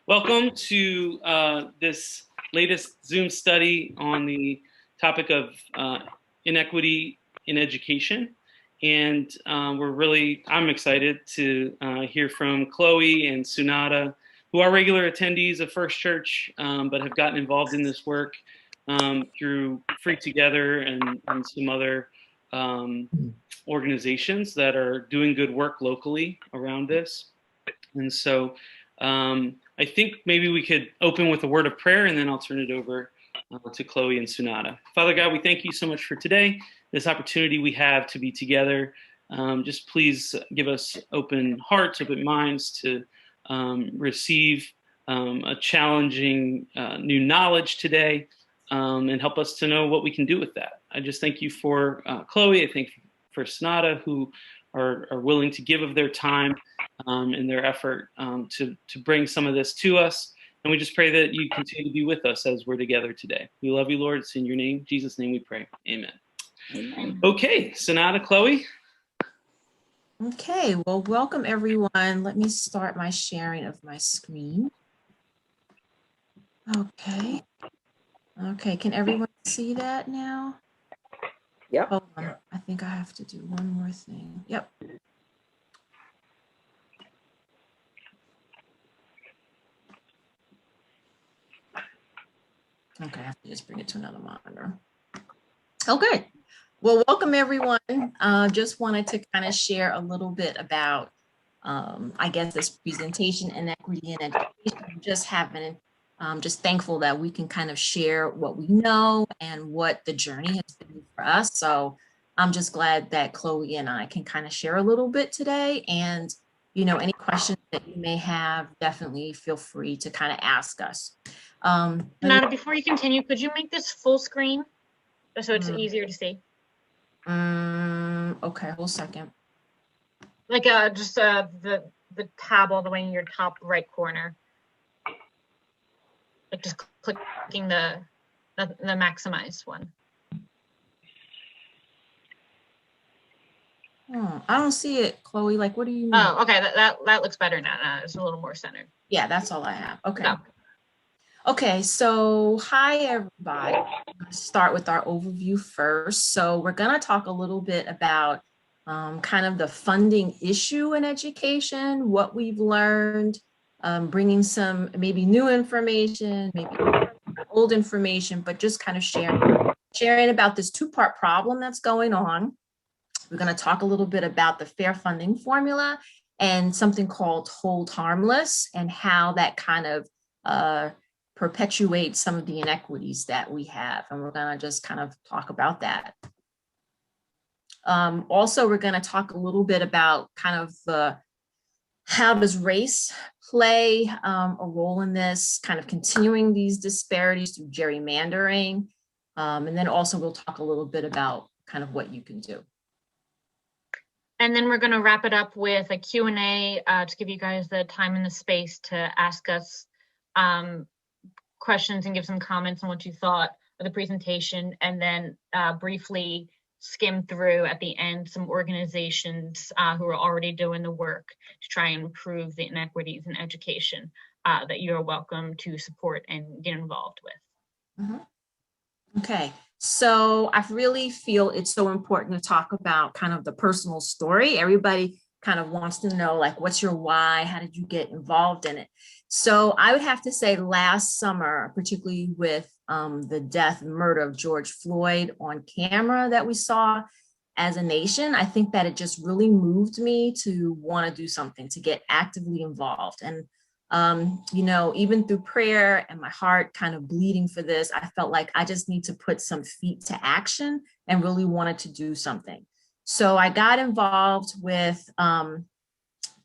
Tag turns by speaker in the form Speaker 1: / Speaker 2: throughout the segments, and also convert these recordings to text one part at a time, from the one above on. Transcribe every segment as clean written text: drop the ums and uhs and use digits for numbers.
Speaker 1: Welcome to this latest Zoom study on the topic of inequity in education. And I'm excited to hear from Chloe and Sunada, who are regular attendees of First Church, but have gotten involved in this work through Free Together and some other organizations that are doing good work locally around this. And so I think maybe we could open with a word of prayer, and then I'll turn it over to Chloe and Sunada. Father God, we thank you so much for today, this opportunity we have to be together. Just please give us open hearts, open minds to receive a challenging new knowledge today, and help us to know what we can do with that. I just thank you for Chloe. I thank you for Sunada, who are willing to give of their time and their effort to bring some of this to us. And we just pray that you continue to be with us as we're together today. We love you, Lord. It's in your name, Jesus' name we pray. Amen.
Speaker 2: Amen.
Speaker 1: Okay, Sunada, Chloe.
Speaker 2: Okay, well, welcome everyone. Let me start my sharing of my screen. Okay. Okay, can everyone see that now?
Speaker 3: Yep.
Speaker 2: Hold on. I think I have to do one more thing. Yep. Okay, I have to just bring it to another monitor. Okay, well, welcome everyone. Just wanted to kind of share a little bit about, I guess, this presentation, inequity in education. Just thankful that we can kind of share what we know and what the journey has been for us. So I'm just glad that Chloe and I can kind of share a little bit today. And, you know, any questions that you may have, definitely feel free to kind of ask us.
Speaker 4: Nada, before you continue, could you make this full screen just so it's easier to see?
Speaker 2: Okay, hold a second.
Speaker 4: Like just the tab all the way in your top right corner. Like just clicking the maximize one.
Speaker 2: I don't see it, Chloe. Like, what do you mean?
Speaker 4: Oh, okay. That looks better now. It's a little more centered.
Speaker 2: Yeah, that's all I have. Okay.
Speaker 4: No.
Speaker 2: Okay, so hi everybody. Let's start with our overview first. So we're going to talk a little bit about kind of the funding issue in education, what we've learned, bringing some maybe new information, maybe old information, but just kind of sharing about this two-part problem that's going on. We're going to talk a little bit about the fair funding formula and something called hold harmless and how that kind of perpetuate some of the inequities that we have. And we're going to just kind of talk about that. Also, we're going to talk a little bit about kind of how does race play a role in this, kind of continuing these disparities through gerrymandering. And then also we'll talk a little bit about kind of what you can do.
Speaker 4: And then we're going to wrap it up with a Q&A to give you guys the time and the space to ask us questions and give some comments on what you thought of the presentation, and then briefly skim through at the end some organizations who are already doing the work to try and improve the inequities in education that you're welcome to support and get involved with.
Speaker 2: Okay, so I really feel it's so important to talk about kind of the personal story. Everybody kind of wants to know, like, what's your why? How did you get involved in it? So I would have to say last summer, particularly with the death and murder of George Floyd on camera that we saw as a nation, I think that it just really moved me to want to do something, to get actively involved. And, you know, even through prayer and my heart kind of bleeding for this, I felt like I just need to put some feet to action and really wanted to do something. So I got involved with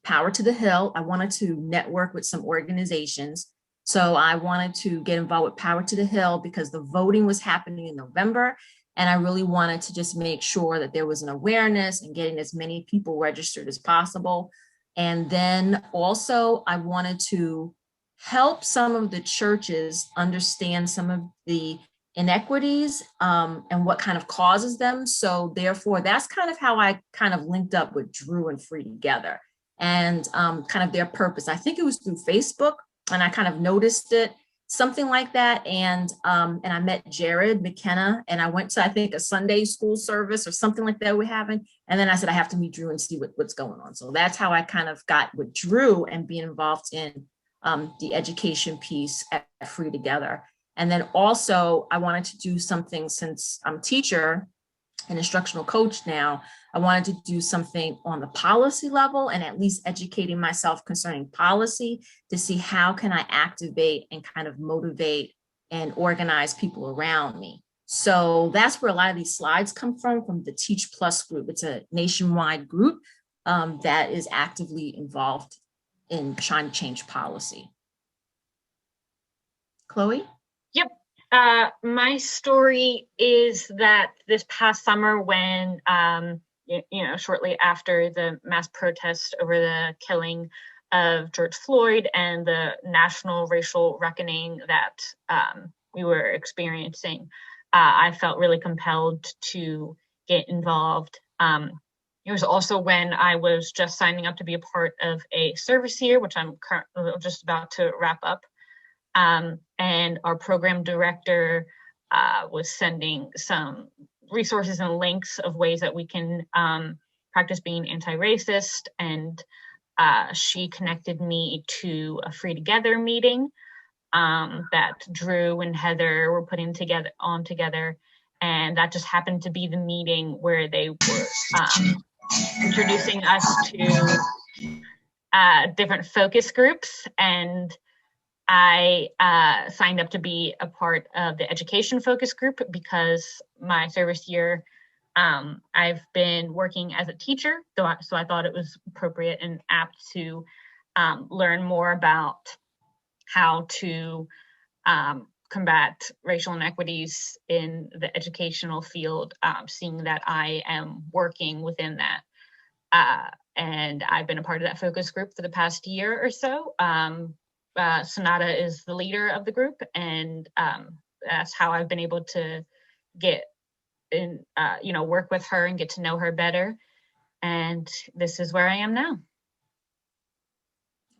Speaker 2: Power to the Hill. I wanted to network with some organizations. So I wanted to get involved with Power to the Hill because the voting was happening in November. And I really wanted to just make sure that there was an awareness and getting as many people registered as possible. And then also I wanted to help some of the churches understand some of the inequities and what kind of causes them. So therefore, that's kind of how I kind of linked up with Drew and Free Together and kind of their purpose. I think it was through Facebook I kind of noticed it, something like that. And I met Jared McKenna, and I went to, I think, a Sunday school service or something like that we're having. And then I said, I have to meet Drew and see what's going on. So that's how I kind of got with Drew and being involved in the education piece at Free Together. And then also I wanted to do something, since I'm a teacher and instructional coach now, I wanted to do something on the policy level and at least educating myself concerning policy to see how can I activate and kind of motivate and organize people around me. So that's where a lot of these slides come from the Teach Plus group. It's a nationwide group that is actively involved in trying to change policy. Chloe?
Speaker 4: Yep. My story is that this past summer, when shortly after the mass protest over the killing of George Floyd and the national racial reckoning that we were experiencing, I felt really compelled to get involved. It was also when I was just signing up to be a part of a service here, which I'm currently just about to wrap up. And our program director was sending some resources and links of ways that we can practice being anti-racist. And she connected me to a Free Together meeting that Drew and Heather were putting together. And that just happened to be the meeting where they were introducing us to different focus groups. And I signed up to be a part of the education focus group because my service year, I've been working as a teacher, so I thought it was appropriate and apt to learn more about how to combat racial inequities in the educational field, seeing that I am working within that. And I've been a part of that focus group for the past year or so. Sunada is the leader of the group, and that's how I've been able to get in, work with her and get to know her better. And this is where I am now.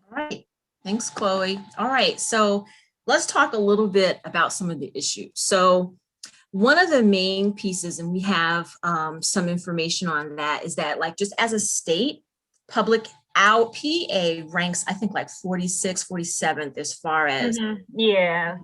Speaker 2: All right, thanks, Chloe. All right, so let's talk a little bit about some of the issues. So one of the main pieces, and we have some information on that, is that, like, just as a state, our PA ranks, I think, like 46th, 47th as far as
Speaker 4: yeah.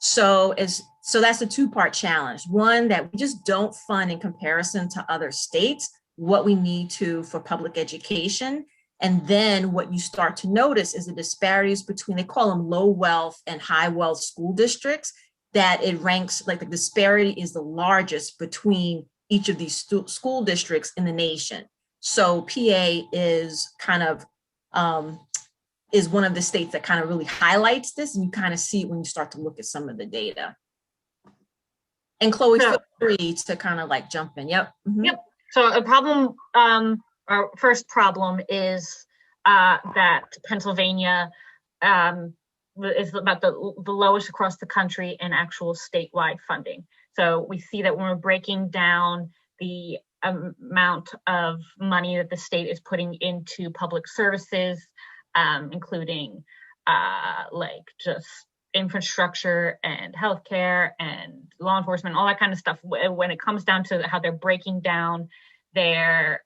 Speaker 2: So that's a two-part challenge. One, that we just don't fund in comparison to other states what we need to for public education. And then what you start to notice is the disparities between, they call them low wealth and high wealth school districts, that it ranks, like, the disparity is the largest between each of these school districts in the nation. So PA is kind of, is one of the states that kind of really highlights this, and you kind of see it when you start to look at some of the data. And Chloe, feel free to kind of like jump in. Yep.
Speaker 4: Yep. So a problem, our first problem is that Pennsylvania is about the lowest across the country in actual statewide funding. So we see that when we're breaking down the amount of money that the state is putting into public services, including like just infrastructure and healthcare and law enforcement, all that kind of stuff. When it comes down to how they're breaking down their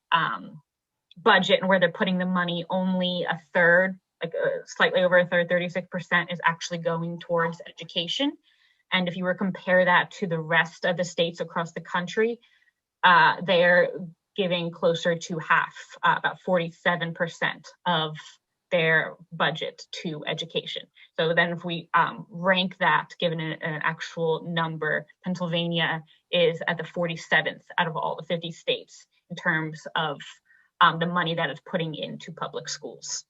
Speaker 4: budget and where they're putting the money, only a third, like slightly over a third, 36% is actually going towards education. And if you were to compare that to the rest of the states across the country, they're giving closer to half, about 47% of their budget to education. So then if we rank that, given an actual number, Pennsylvania is at the 47th out of all the 50 states in terms of the money that it's putting into public schools.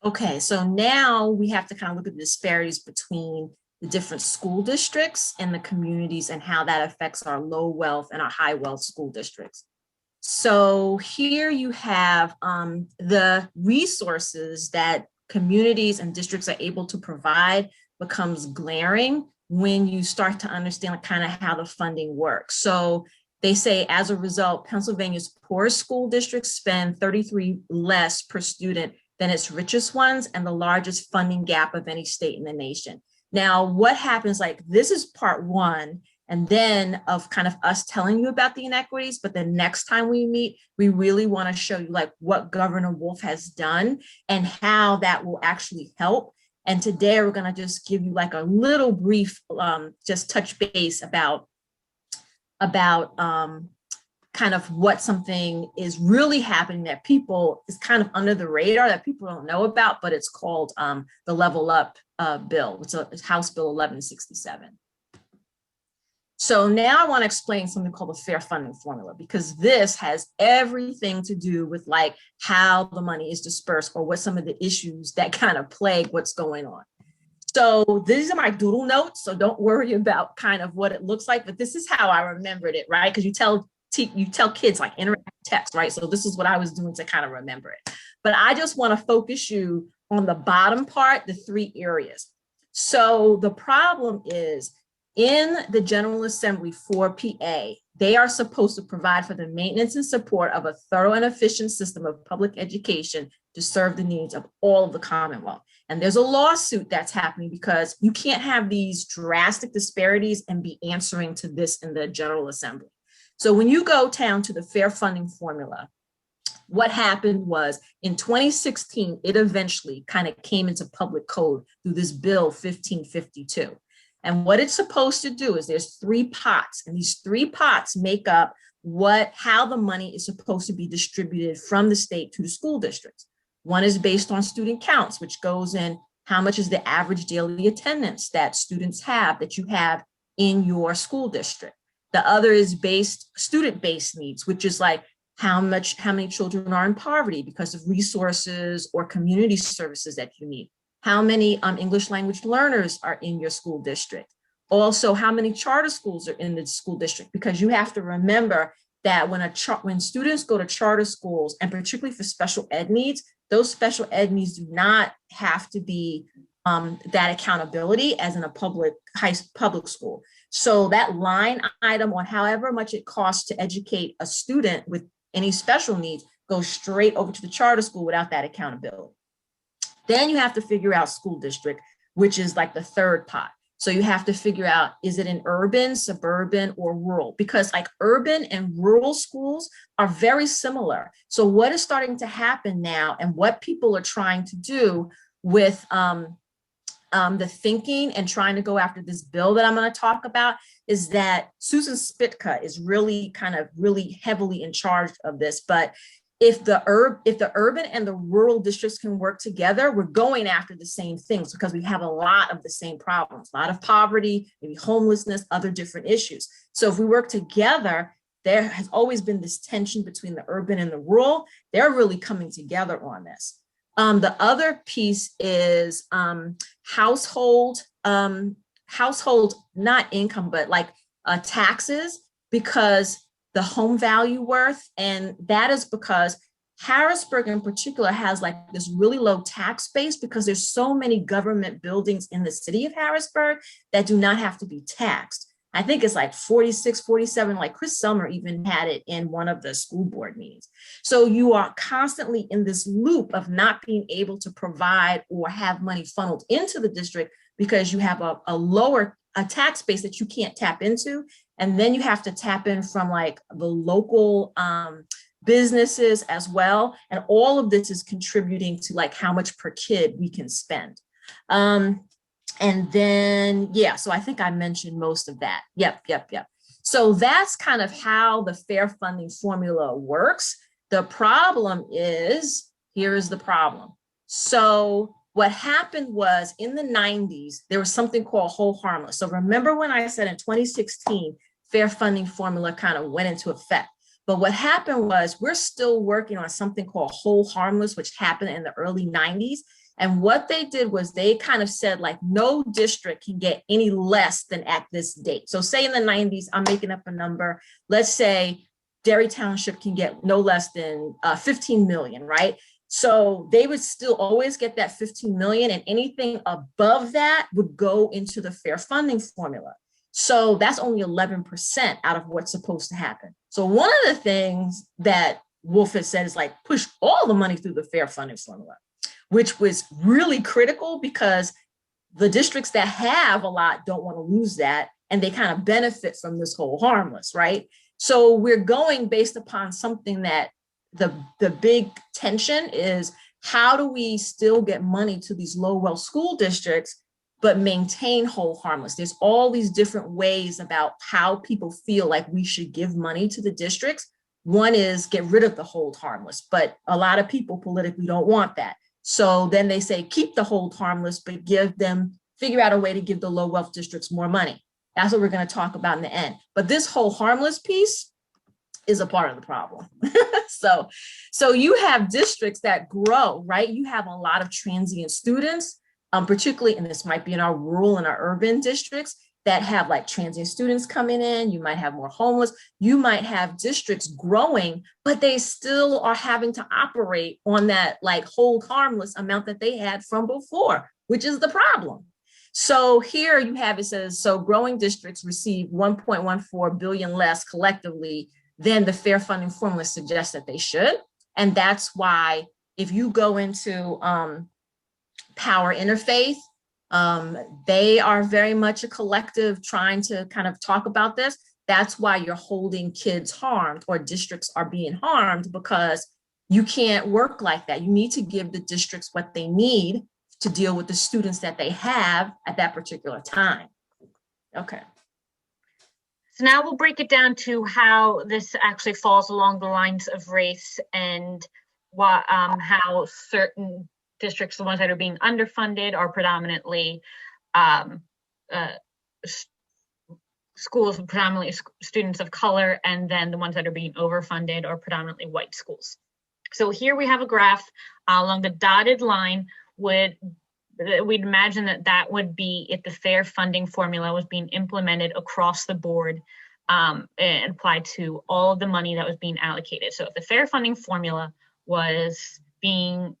Speaker 2: Okay, so now we have to kind of look at the disparities between the different school districts and the communities and how that affects our low wealth and our high wealth school districts. So here you have the resources that communities and districts are able to provide becomes glaring when you start to understand kind of how the funding works. So they say, as a result, Pennsylvania's poorest school districts spend 33 less per student than its richest ones and the largest funding gap of any state in the nation. Now, what happens, like this is part one, and then of kind of us telling you about the inequities, but the next time we meet, we really want to show you like what Governor Wolf has done and how that will actually help. And today we're going to just give you like a little brief, just touch base about kind of what something is really happening that people is kind of under the radar that people don't know about, but it's called the Level Up bill. It's House Bill 1167. So now I want to explain something called the fair funding formula, because this has everything to do with like how the money is dispersed or what some of the issues that kind of plague what's going on. So these are my doodle notes, so don't worry about kind of what it looks like, but this is how I remembered it, right? Because you tell kids like interactive text, right? So this is what I was doing to kind of remember it. But I just want to focus you on the bottom part, the 3 areas. So the problem is in the General Assembly for PA, they are supposed to provide for the maintenance and support of a thorough and efficient system of public education to serve the needs of all of the Commonwealth. And there's a lawsuit that's happening because you can't have these drastic disparities and be answering to this in the General Assembly. So when you go down to the fair funding formula, what happened was in 2016, it eventually kind of came into public code through this bill 1552. And what it's supposed to do is there's 3 pots, and these 3 pots make up how the money is supposed to be distributed from the state to the school districts. One is based on student counts, which goes in how much is the average daily attendance that students have that you have in your school district. The other is student-based needs, which is like how many children are in poverty because of resources or community services that you need. How many English language learners are in your school district? Also, how many charter schools are in the school district? Because you have to remember that when students go to charter schools, and particularly for special ed needs, those special ed needs do not have to be that accountability as in a public school. So that line item on however much it costs to educate a student with any special needs goes straight over to the charter school without that accountability. Then you have to figure out school district, which is like the 3rd pot. So you have to figure out, is it an urban, suburban, or rural? Because like urban and rural schools are very similar. So what is starting to happen now and what people are trying to do with the thinking and trying to go after this bill that I'm going to talk about is that Susan Spitka is really heavily in charge of this. But if the urban and the rural districts can work together, we're going after the same things because we have a lot of the same problems, a lot of poverty, maybe homelessness, other different issues. So if we work together, there has always been this tension between the urban and the rural. They're really coming together on this. The other piece is household, not income, but like taxes, because the home value worth. And that is because Harrisburg in particular has like this really low tax base because there's so many government buildings in the city of Harrisburg that do not have to be taxed. I think it's like 46, 47, like Chris Summer even had it in one of the school board meetings. So you are constantly in this loop of not being able to provide or have money funneled into the district because you have a lower tax base that you can't tap into. And then you have to tap in from like the local businesses as well. And all of this is contributing to like how much per kid we can spend. And then, yeah, so I think I mentioned most of that. Yep. So that's kind of how the fair funding formula works. The problem is, here is the problem. So what happened was in the 90s, there was something called whole harmless. So remember when I said in 2016, fair funding formula kind of went into effect. But what happened was we're still working on something called whole harmless, which happened in the early 90s. And what they did was they kind of said like no district can get any less than at this date. So say in the 90s, I'm making up a number. Let's say Derry Township can get no less than 15 million, right? So they would still always get that 15 million, and anything above that would go into the fair funding formula. So that's only 11% out of what's supposed to happen. So one of the things that Wolf has said is like push all the money through the fair funding formula. which was really critical because the districts that have a lot don't want to lose that, and they kind of benefit from this whole harmless, right? So we're going based upon something that the big tension is, how do we still get money to these low wealth school districts but maintain hold harmless? There's all these different ways about how people feel like we should give money to the districts. One is get rid of the hold harmless, but a lot of people politically don't want that. So then they say, keep the hold harmless, but figure out a way to give the low wealth districts more money. That's what we're going to talk about in the end. But this whole harmless piece is a part of the problem. So you have districts that grow, right? You have a lot of transient students, particularly, and this might be in our rural and our urban districts, that have like transient students coming in. You might have more homeless. You might have districts growing, but they still are having to operate on that like hold harmless amount that they had from before, which is the problem. So here you have, it says, so growing districts receive 1.14 billion less collectively than the fair funding formula suggests that they should. And that's why if you go into Power Interfaith, they are very much a collective trying to kind of talk about this. That's why you're holding kids harmed, or districts are being harmed, because you can't work like that. You need to give the districts what they need to deal with the students that they have at that particular time. Okay.
Speaker 4: So now we'll break it down to how this actually falls along the lines of race, and what, how certain districts, the ones that are being underfunded, are predominantly schools with predominantly students of color, and then the ones that are being overfunded are predominantly white schools. So here we have a graph along the dotted line. We'd imagine that would be if the fair funding formula was being implemented across the board and applied to all of the money that was being allocated. So if the fair funding formula was being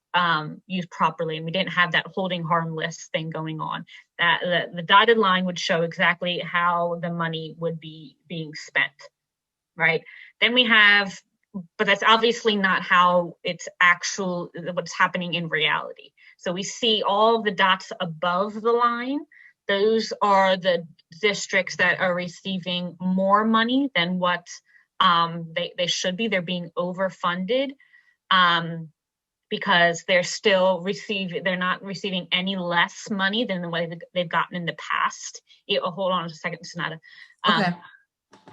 Speaker 4: used properly, and we didn't have that holding harmless thing going on, that the dotted line would show exactly how the money would be being spent, right? Then we have, but that's obviously not how it's what's happening in reality. So we see all the dots above the line. Those are the districts that are receiving more money than what they should be. They're being overfunded because they're not receiving any less money than the way they've gotten in the past. Hold on a second, Sunada.
Speaker 2: Okay.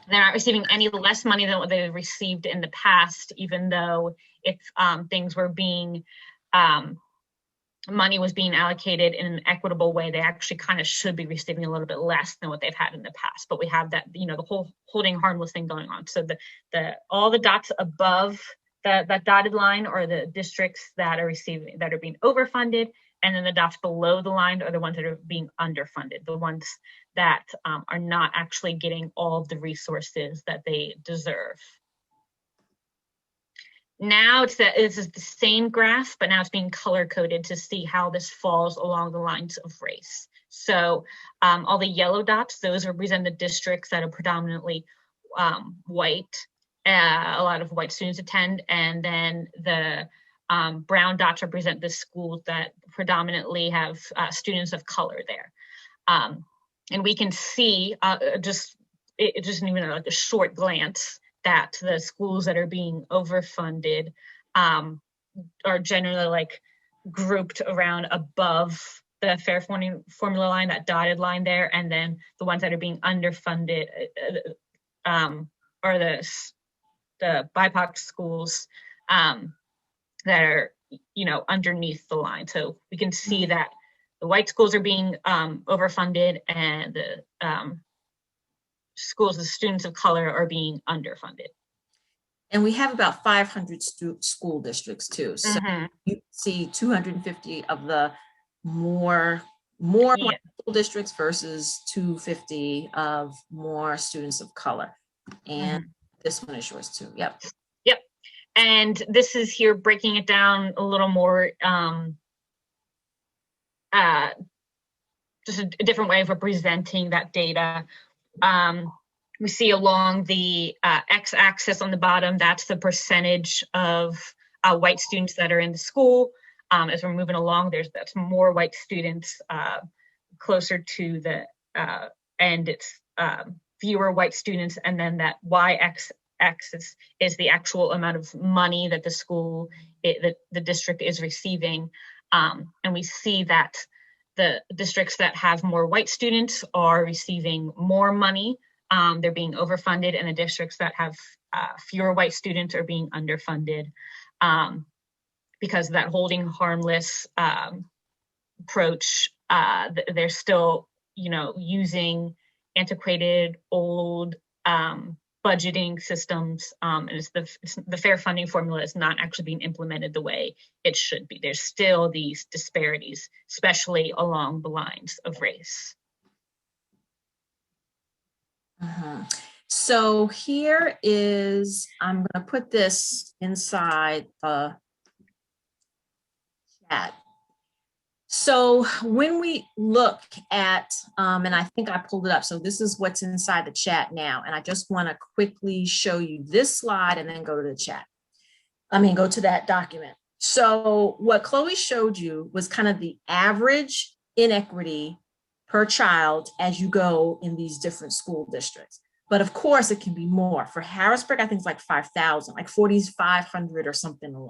Speaker 4: They're not receiving any less money than what they've received in the past, even though if things were being, money was being allocated in an equitable way, they actually kind of should be receiving a little bit less than what they've had in the past. But we have that, the whole holding harmless thing going on. So all the dots above that dotted line are the districts that are being overfunded, and then the dots below the line are the ones that are being underfunded, the ones that are not actually getting all of the resources that they deserve. Now it's the same graph, but now it's being color coded to see how this falls along the lines of race. So all the yellow dots, those represent the districts that are predominantly white. A lot of white students attend, and then the brown dots represent the schools that predominantly have students of color there. And we can see just even like a short glance that the schools that are being overfunded are generally like grouped around above the fair funding formula line, that dotted line there, and then the ones that are being underfunded are the BIPOC schools that are underneath the line. So we can see that the white schools are being overfunded, and the schools with students of color are being underfunded.
Speaker 2: And we have about 500 school districts too. So you see 250 of the more white school districts versus 250 of more students of color. And this one is yours too. Yep.
Speaker 4: Yep. And this is here breaking it down a little more, just a different way of representing that data. We see along the x-axis on the bottom, that's the percentage of white students that are in the school. as we're moving along, that's more white students closer to the end. It's fewer white students, and then that y-axis is the actual amount of money that the district is receiving. And we see that the districts that have more white students are receiving more money. They're being overfunded, and the districts that have fewer white students are being underfunded because of that holding harmless approach. They're still, using antiquated, old budgeting systems, and the fair funding formula is not actually being implemented the way it should be. There's still these disparities, especially along the lines of race.
Speaker 2: So here is, I'm going to put this inside the chat. So when we look at, and I think I pulled it up, so this is what's inside the chat now, and I just want to quickly show you this slide and then go to the chat. Go to that document. So what Chloe showed you was kind of the average inequity per child as you go in these different school districts. But of course, it can be more. For Harrisburg, I think it's like 5,000, like 4,500 or something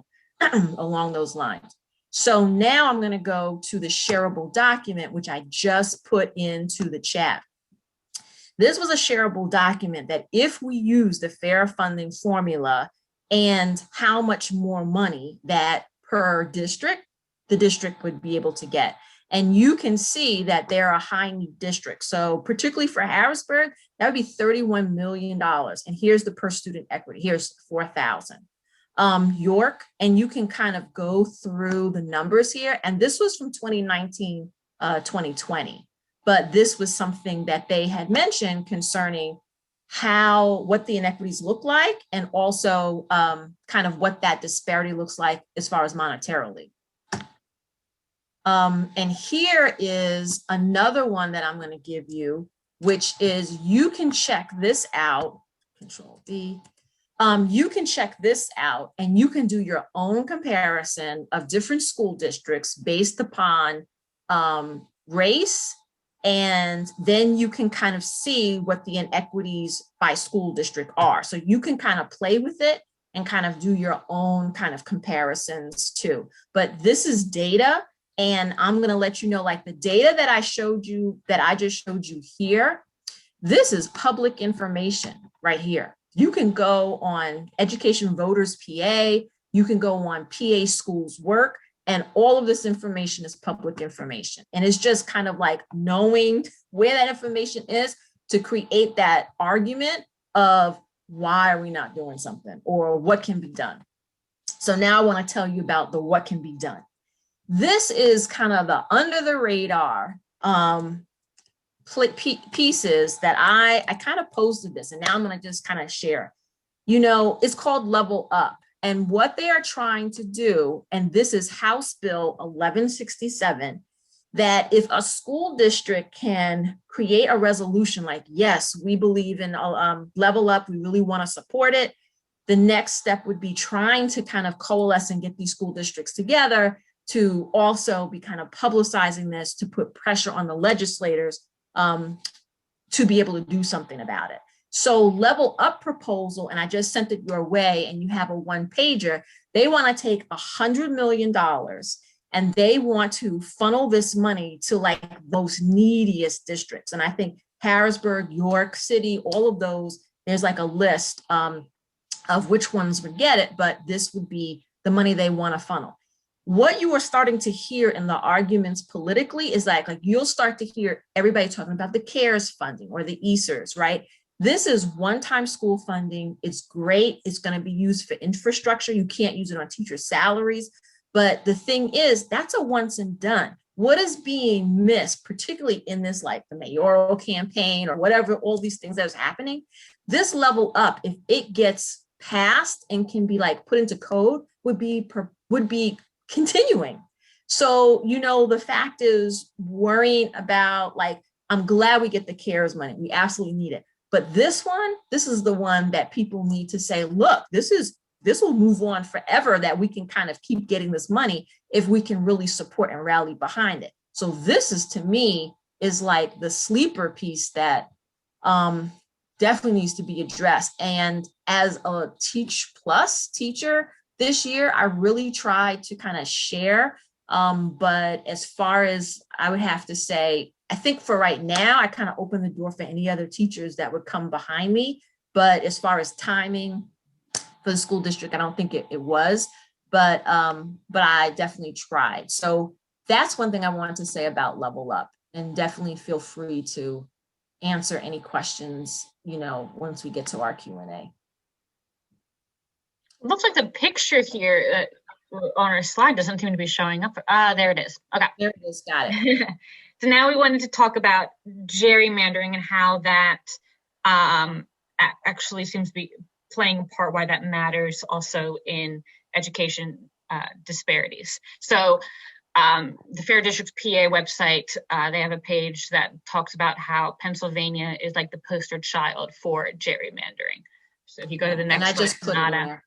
Speaker 2: along those lines. So now I'm going to go to the shareable document, which I just put into the chat. This was a shareable document that if we use the fair funding formula and how much more money that per district, the district would be able to get. And you can see that they're a high need district. So particularly for Harrisburg, that would be $31 million. And here's the per student equity. Here's 4,000. York, and you can kind of go through the numbers here. And this was from 2019, 2020. But this was something that they had mentioned concerning what the inequities look like, and also kind of what that disparity looks like as far as monetarily. And here is another one that I'm going to give you, which is you can check this out, Control D. You can check this out and you can do your own comparison of different school districts based upon race. And then you can kind of see what the inequities by school district are. So you can kind of play with it and kind of do your own kind of comparisons too. But this is data. And I'm going to let you know, like the data that I showed you, that I just showed you here, this is public information right here. You can go on Education Voters PA, you can go on PA Schools Work, and all of this information is public information. And it's just kind of like knowing where that information is to create that argument of why are we not doing something or what can be done. So now I want to tell you about the what can be done. This is kind of the under the radar pieces that I kind of posted this, and now I'm going to just kind of share. It's called Level Up, and what they are trying to do, and this is House Bill 1167, that if a school district can create a resolution like, yes, we believe in Level Up, we really want to support it, the next step would be trying to kind of coalesce and get these school districts together to also be kind of publicizing this, to put pressure on the legislators to be able to do something about it. So Level Up proposal, and I just sent it your way, and you have a one-pager, they want to take $100 million and they want to funnel this money to like those neediest districts. And I think Harrisburg, York City, all of those, there's like a list of which ones would get it, but this would be the money they want to funnel. What you are starting to hear in the arguments politically is like you'll start to hear everybody talking about the CARES funding or the ESSERS, right? This is one-time school funding. It's great. It's going to be used for infrastructure. You can't use it on teacher salaries. But the thing is, that's a once and done. What is being missed, particularly in this, like the mayoral campaign or whatever, all these things that is happening, this Level Up, if it gets passed and can be like put into code, would be continuing. So, the fact is worrying about like, I'm glad we get the CARES money. We absolutely need it. But this is the one that people need to say, look, this is this will move on forever, that we can kind of keep getting this money if we can really support and rally behind it. So this is, to me, is like the sleeper piece that definitely needs to be addressed. And as a Teach Plus teacher this year, I really tried to kind of share. But as far as, I would have to say, I think for right now, I kind of opened the door for any other teachers that would come behind me. But as far as timing for the school district, I don't think it was. But I definitely tried. So that's one thing I wanted to say about Level Up, and definitely feel free to answer any questions, once we get to our Q&A.
Speaker 4: It looks like the picture here on our slide doesn't seem to be showing up. There it is. Okay.
Speaker 2: There it is. Got it.
Speaker 4: So now we wanted to talk about gerrymandering and how that actually seems to be playing a part, why that matters also in education disparities. So the Fair Districts PA website, they have a page that talks about how Pennsylvania is like the poster child for gerrymandering. So if you go to the next,
Speaker 2: and I just put it in there.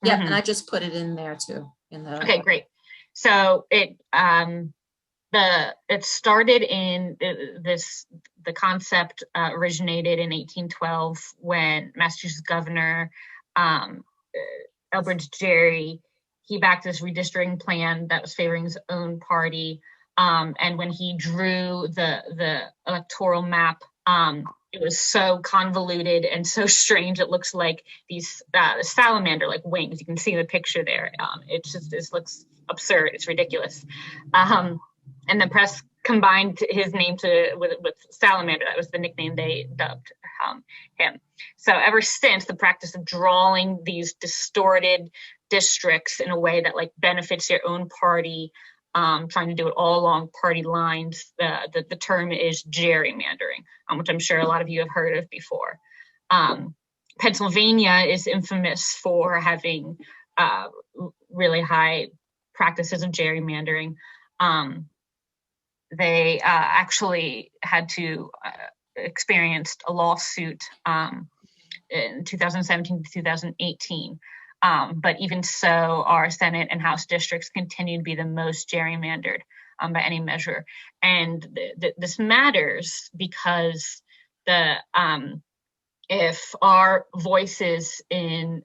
Speaker 2: Yeah, and I just put it in there too. Okay,
Speaker 4: great. So it started in the concept originated in 1812 when Massachusetts Governor Elbridge Gerry, he backed this redistricting plan that was favoring his own party. And when he drew the electoral map, it was so convoluted and so strange. It looks like these salamander like wings. You can see the picture there. This looks absurd. It's ridiculous. And the press combined his name with salamander. That was the nickname they dubbed him. So ever since, the practice of drawing these distorted districts in a way that like benefits your own party, trying to do it all along party lines, the term is gerrymandering, which I'm sure a lot of you have heard of before. Pennsylvania is infamous for having really high practices of gerrymandering. They actually had to experience a lawsuit in 2017 to 2018. But even so, our Senate and House districts continue to be the most gerrymandered by any measure. And this matters because if our voices in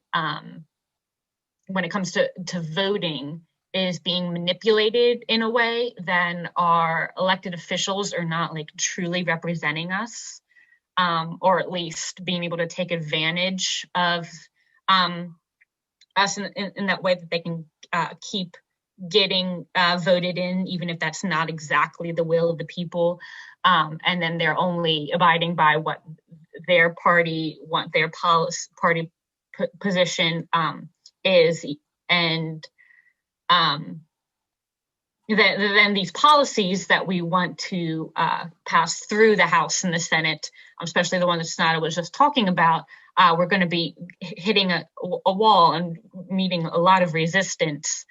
Speaker 4: when it comes to voting is being manipulated in a way, then our elected officials are not like truly representing us, or at least being able to take advantage of us in that way that they can keep getting voted in, even if that's not exactly the will of the people. And then they're only abiding by what their party want, their party position is. And then these policies that we want to pass through the House and the Senate, especially the one that Sunada was just talking about, we're going to be hitting a wall and meeting a lot of resistance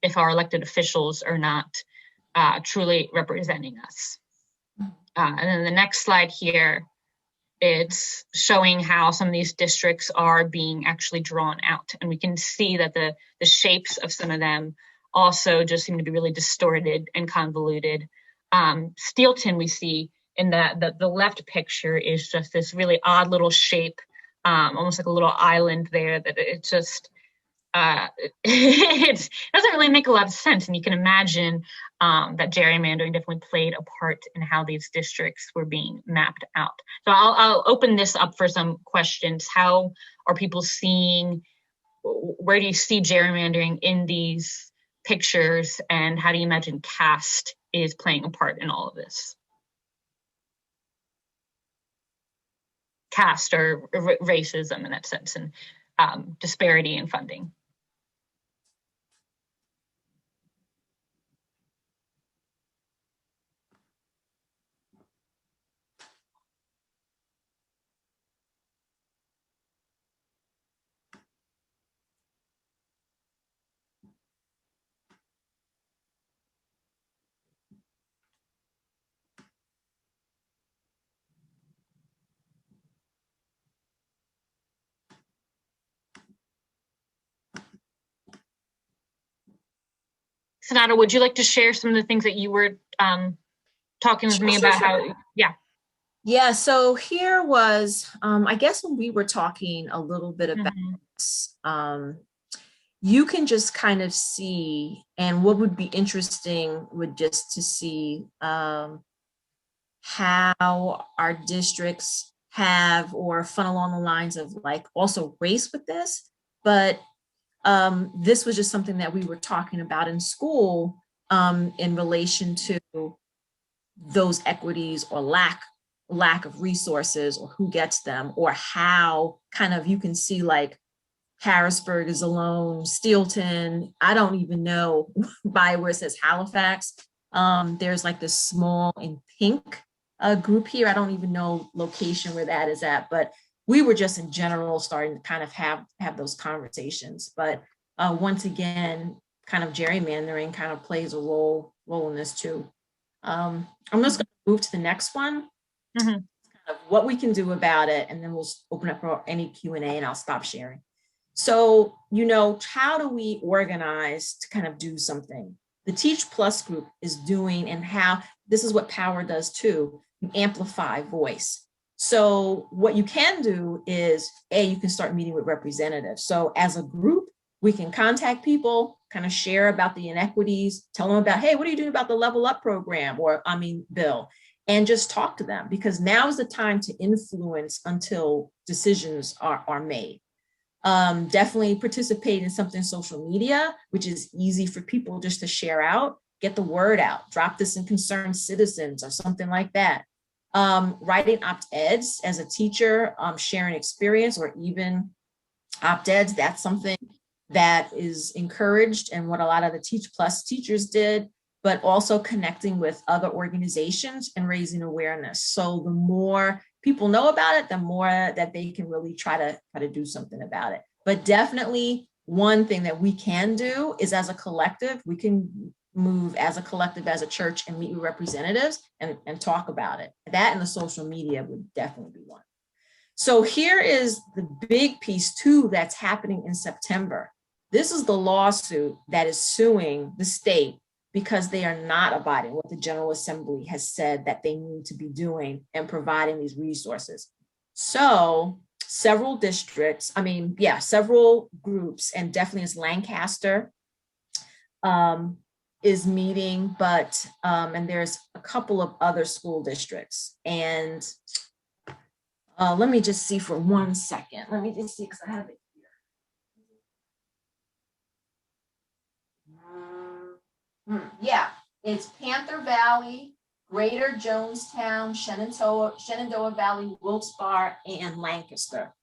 Speaker 4: if our elected officials are not truly representing us. And then the next slide here, it's showing how some of these districts are being actually drawn out. And we can see that the shapes of some of them also just seem to be really distorted and convoluted. Steelton, we see in the left picture, is just this really odd little shape, almost like a little island there, that it just, it doesn't really make a lot of sense. And you can imagine that gerrymandering definitely played a part in how these districts were being mapped out. So I'll open this up for some questions. How are people seeing, where do you see gerrymandering in these pictures, and how do you imagine caste is playing a part in all of this? Caste or racism in that sense, and disparity in funding. Sunada, would you like to share some of the things that you were talking with me about how, yeah.
Speaker 2: Yeah, so here was, I guess when we were talking a little bit about this, you can just kind of see, and what would be interesting would just to see how our districts have or fun along the lines of like also race with this, but this was just something that we were talking about in school in relation to those equities or lack of resources or who gets them, or how kind of you can see like Harrisburg is alone, Steelton, I don't even know by where it says Halifax. There's like this small in pink group here. I don't even know location where that is at, but we were just in general starting to kind of have those conversations. But once again, kind of gerrymandering kind of plays a role in this too. I'm just going to move to the next one. Kind of what we can do about it, and then we'll open up for any Q&A and I'll stop sharing. So, you know, how do we organize to kind of do something? The Teach Plus group is doing, and how this is what Power does too, you amplify voice. So what you can do is, you can start meeting with representatives. So as a group, we can contact people, kind of share about the inequities, tell them about, hey, what are you doing about the Level Up program, or bill, and just talk to them, because now is the time to influence until decisions are made. Definitely participate in something social media, which is easy for people just to share out, get the word out, drop this in Concerned Citizens or something like that. Writing opt-eds as a teacher, sharing experience, or even opt-eds, that's something that is encouraged and what a lot of the Teach Plus teachers did, but also connecting with other organizations and raising awareness. So the more people know about it, the more that they can really try to do something about it. But definitely one thing that we can do is, as a collective, we can move as a collective, as a church, and meet with representatives and talk about it. That and the social media would definitely be one. So here is the big piece too that's happening in September. This is the lawsuit that is suing the state because they are not abiding what the General Assembly has said that they need to be doing and providing these resources. So several districts, several groups, and definitely as Lancaster is meeting, but, and there's a couple of other school districts. And let me just see for 1 second. Let me just see, because I have it here. Yeah, it's Panther Valley, Greater Jonestown, Shenandoah Valley, Wilkes-Barre, and Lancaster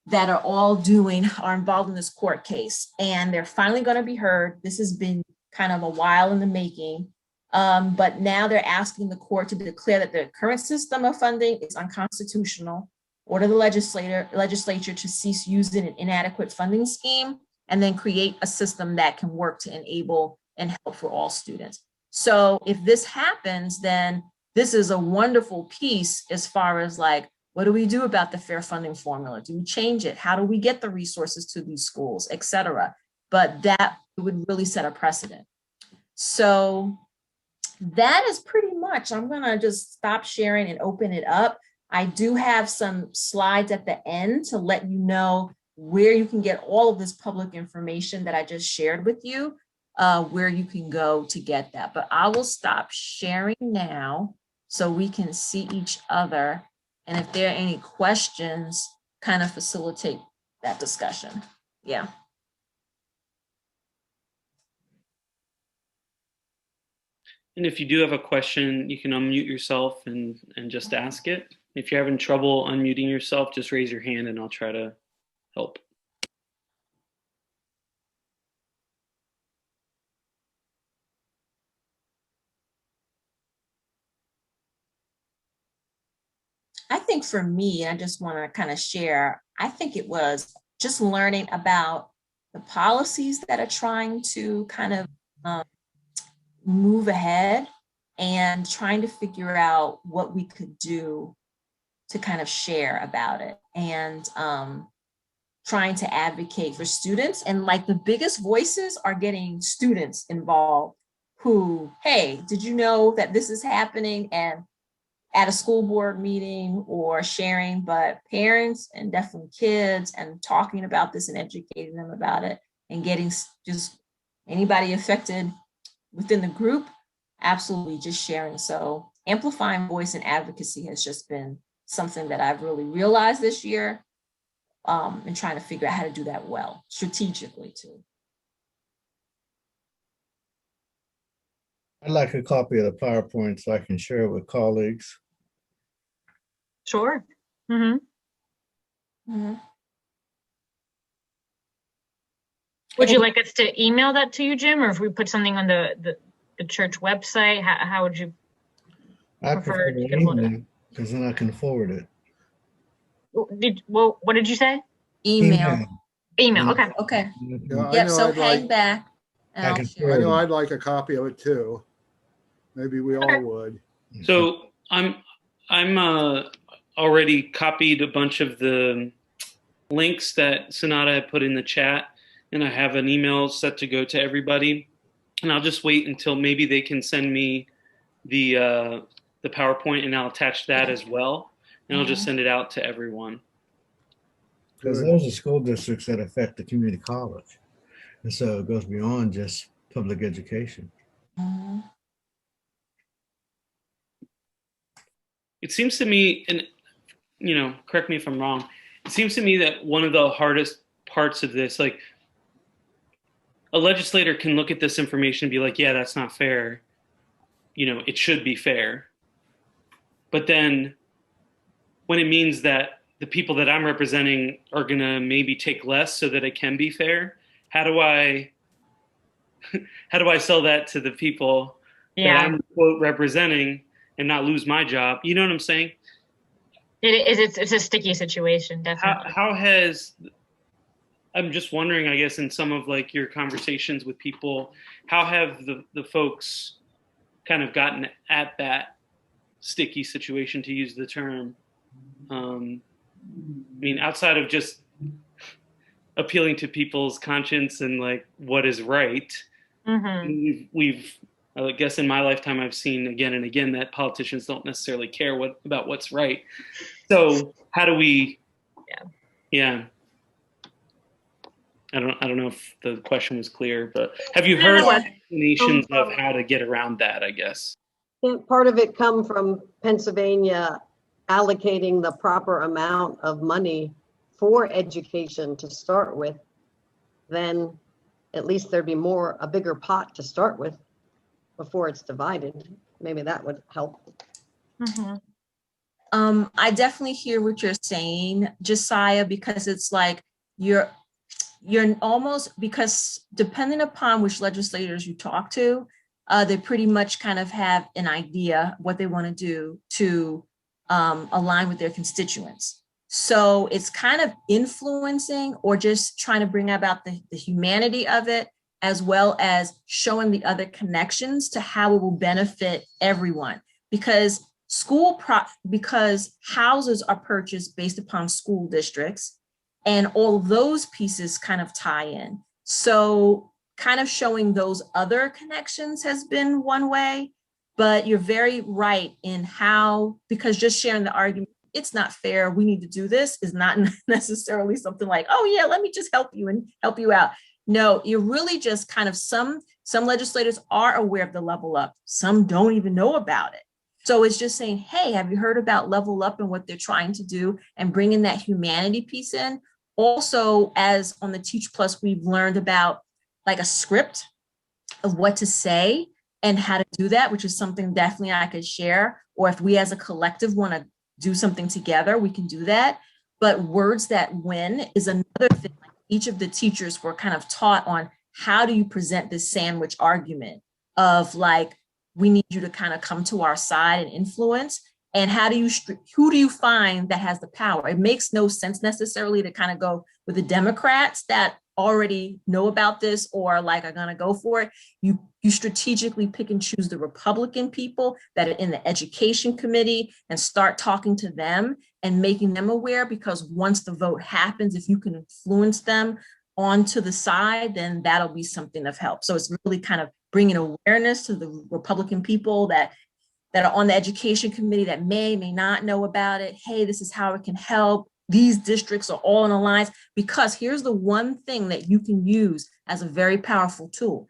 Speaker 2: that are involved in this court case. And they're finally going to be heard. This has been kind of a while in the making. But now they're asking the court to declare that the current system of funding is unconstitutional, order the legislature to cease using an inadequate funding scheme, and then create a system that can work to enable and help for all students. So if this happens, then this is a wonderful piece as far as like, what do we do about the fair funding formula? Do we change it? How do we get the resources to these schools, et cetera? But that would really set a precedent. So that is pretty much, I'm gonna just stop sharing and open it up. I do have some slides at the end to let you know where you can get all of this public information that I just shared with you, where you can go to get that. But I will stop sharing now so we can see each other. And if there are any questions, kind of facilitate that discussion. Yeah.
Speaker 1: And if you do have a question, you can unmute yourself and just ask it. If you're having trouble unmuting yourself, just raise your hand and I'll try to help.
Speaker 2: I think for me, I just want to kind of share, I think it was just learning about the policies that are trying to kind of move ahead and trying to figure out what we could do to kind of share about it, and trying to advocate for students. And like the biggest voices are getting students involved who, hey, did you know that this is happening? And at a school board meeting or sharing, but parents and definitely kids and talking about this and educating them about it and getting just anybody affected within the group, absolutely just sharing. So amplifying voice and advocacy has just been something that I've really realized this year, and trying to figure out how to do that well, strategically too.
Speaker 3: I'd like a copy of the PowerPoint so I can share it with colleagues.
Speaker 4: Sure. Mm-hmm.
Speaker 2: Mm-hmm.
Speaker 4: Would you like us to email that to you, Jim, or if we put something on the church website? How would you
Speaker 3: I
Speaker 4: prefer
Speaker 3: prefer
Speaker 4: to
Speaker 3: to
Speaker 4: get hold of it?
Speaker 3: email because then I can forward it.
Speaker 4: What did you say?
Speaker 2: Email.
Speaker 4: Email. Okay.
Speaker 2: Okay.
Speaker 5: Yeah, I
Speaker 2: Yep.
Speaker 5: know
Speaker 2: So
Speaker 5: I'd
Speaker 2: hang
Speaker 5: like,
Speaker 2: back. And
Speaker 3: I
Speaker 2: I'll
Speaker 3: can
Speaker 2: share.
Speaker 5: I know
Speaker 3: forward
Speaker 5: I'd like a copy of it too. Maybe we all would.
Speaker 3: it.
Speaker 1: So I'm already copied a bunch of the links that Sunada had put in the chat, and I have an email set to go to everybody. And I'll just wait until maybe they can send me the PowerPoint, and I'll attach that as well, and I'll just send it out to everyone.
Speaker 3: Because those are school districts that affect the community college. And so it goes beyond just public education.
Speaker 2: Mhm.
Speaker 1: It seems to me, and correct me if I'm wrong, it seems to me that one of the hardest parts of this, like a legislator can look at this information and be like, yeah, that's not fair. It should be fair. But then when it means that the people that I'm representing are going to maybe take less so that it can be fair, how do I sell that to the people that I'm quote representing and not lose my job? You know what I'm saying?
Speaker 4: It's a sticky situation, definitely.
Speaker 1: I'm just wondering, I guess, in some of like your conversations with people, how have the folks kind of gotten at that sticky situation, to use the term? Outside of just appealing to people's conscience and like what is right, we've I guess in my lifetime I've seen again and again that politicians don't necessarily care about what's right. So how do we? Yeah. I don't know if the question was clear, but have you heard explanations of how to get around that, I guess?
Speaker 6: Can't part of it come from Pennsylvania allocating the proper amount of money for education to start with? Then at least there'd be a bigger pot to start with before it's divided. Maybe that would help.
Speaker 2: I definitely hear what you're saying, Josiah, because it's like you're almost, because depending upon which legislators you talk to, they pretty much kind of have an idea what they want to do to align with their constituents. So it's kind of influencing or just trying to bring about the humanity of it, as well as showing the other connections to how it will benefit everyone. Because because houses are purchased based upon school districts, and all those pieces kind of tie in. So kind of showing those other connections has been one way, but you're very right in how, because just sharing the argument, it's not fair, we need to do this, is not necessarily something like, oh yeah, let me just help you and help you out. No, you're really just kind of, some legislators are aware of the level up, some don't even know about it. So it's just saying, hey, have you heard about Level Up and what they're trying to do, and bringing that humanity piece in? Also, as on the Teach Plus, we've learned about like a script of what to say and how to do that, which is something definitely I could share. Or if we as a collective want to do something together, we can do that. But words that win is another thing. Like each of the teachers were kind of taught on how do you present this sandwich argument of like, we need you to kind of come to our side and influence. And who do you find that has the power? It makes no sense necessarily to kind of go with the Democrats that already know about this or like are gonna go for it. You strategically pick and choose the Republican people that are in the education committee and start talking to them and making them aware, because once the vote happens, if you can influence them onto the side, then that'll be something of help. So it's really kind of bringing awareness to the Republican people that are on the education committee that may not know about it. Hey, this is how it can help. These districts are all in alliance, because here's the one thing that you can use as a very powerful tool.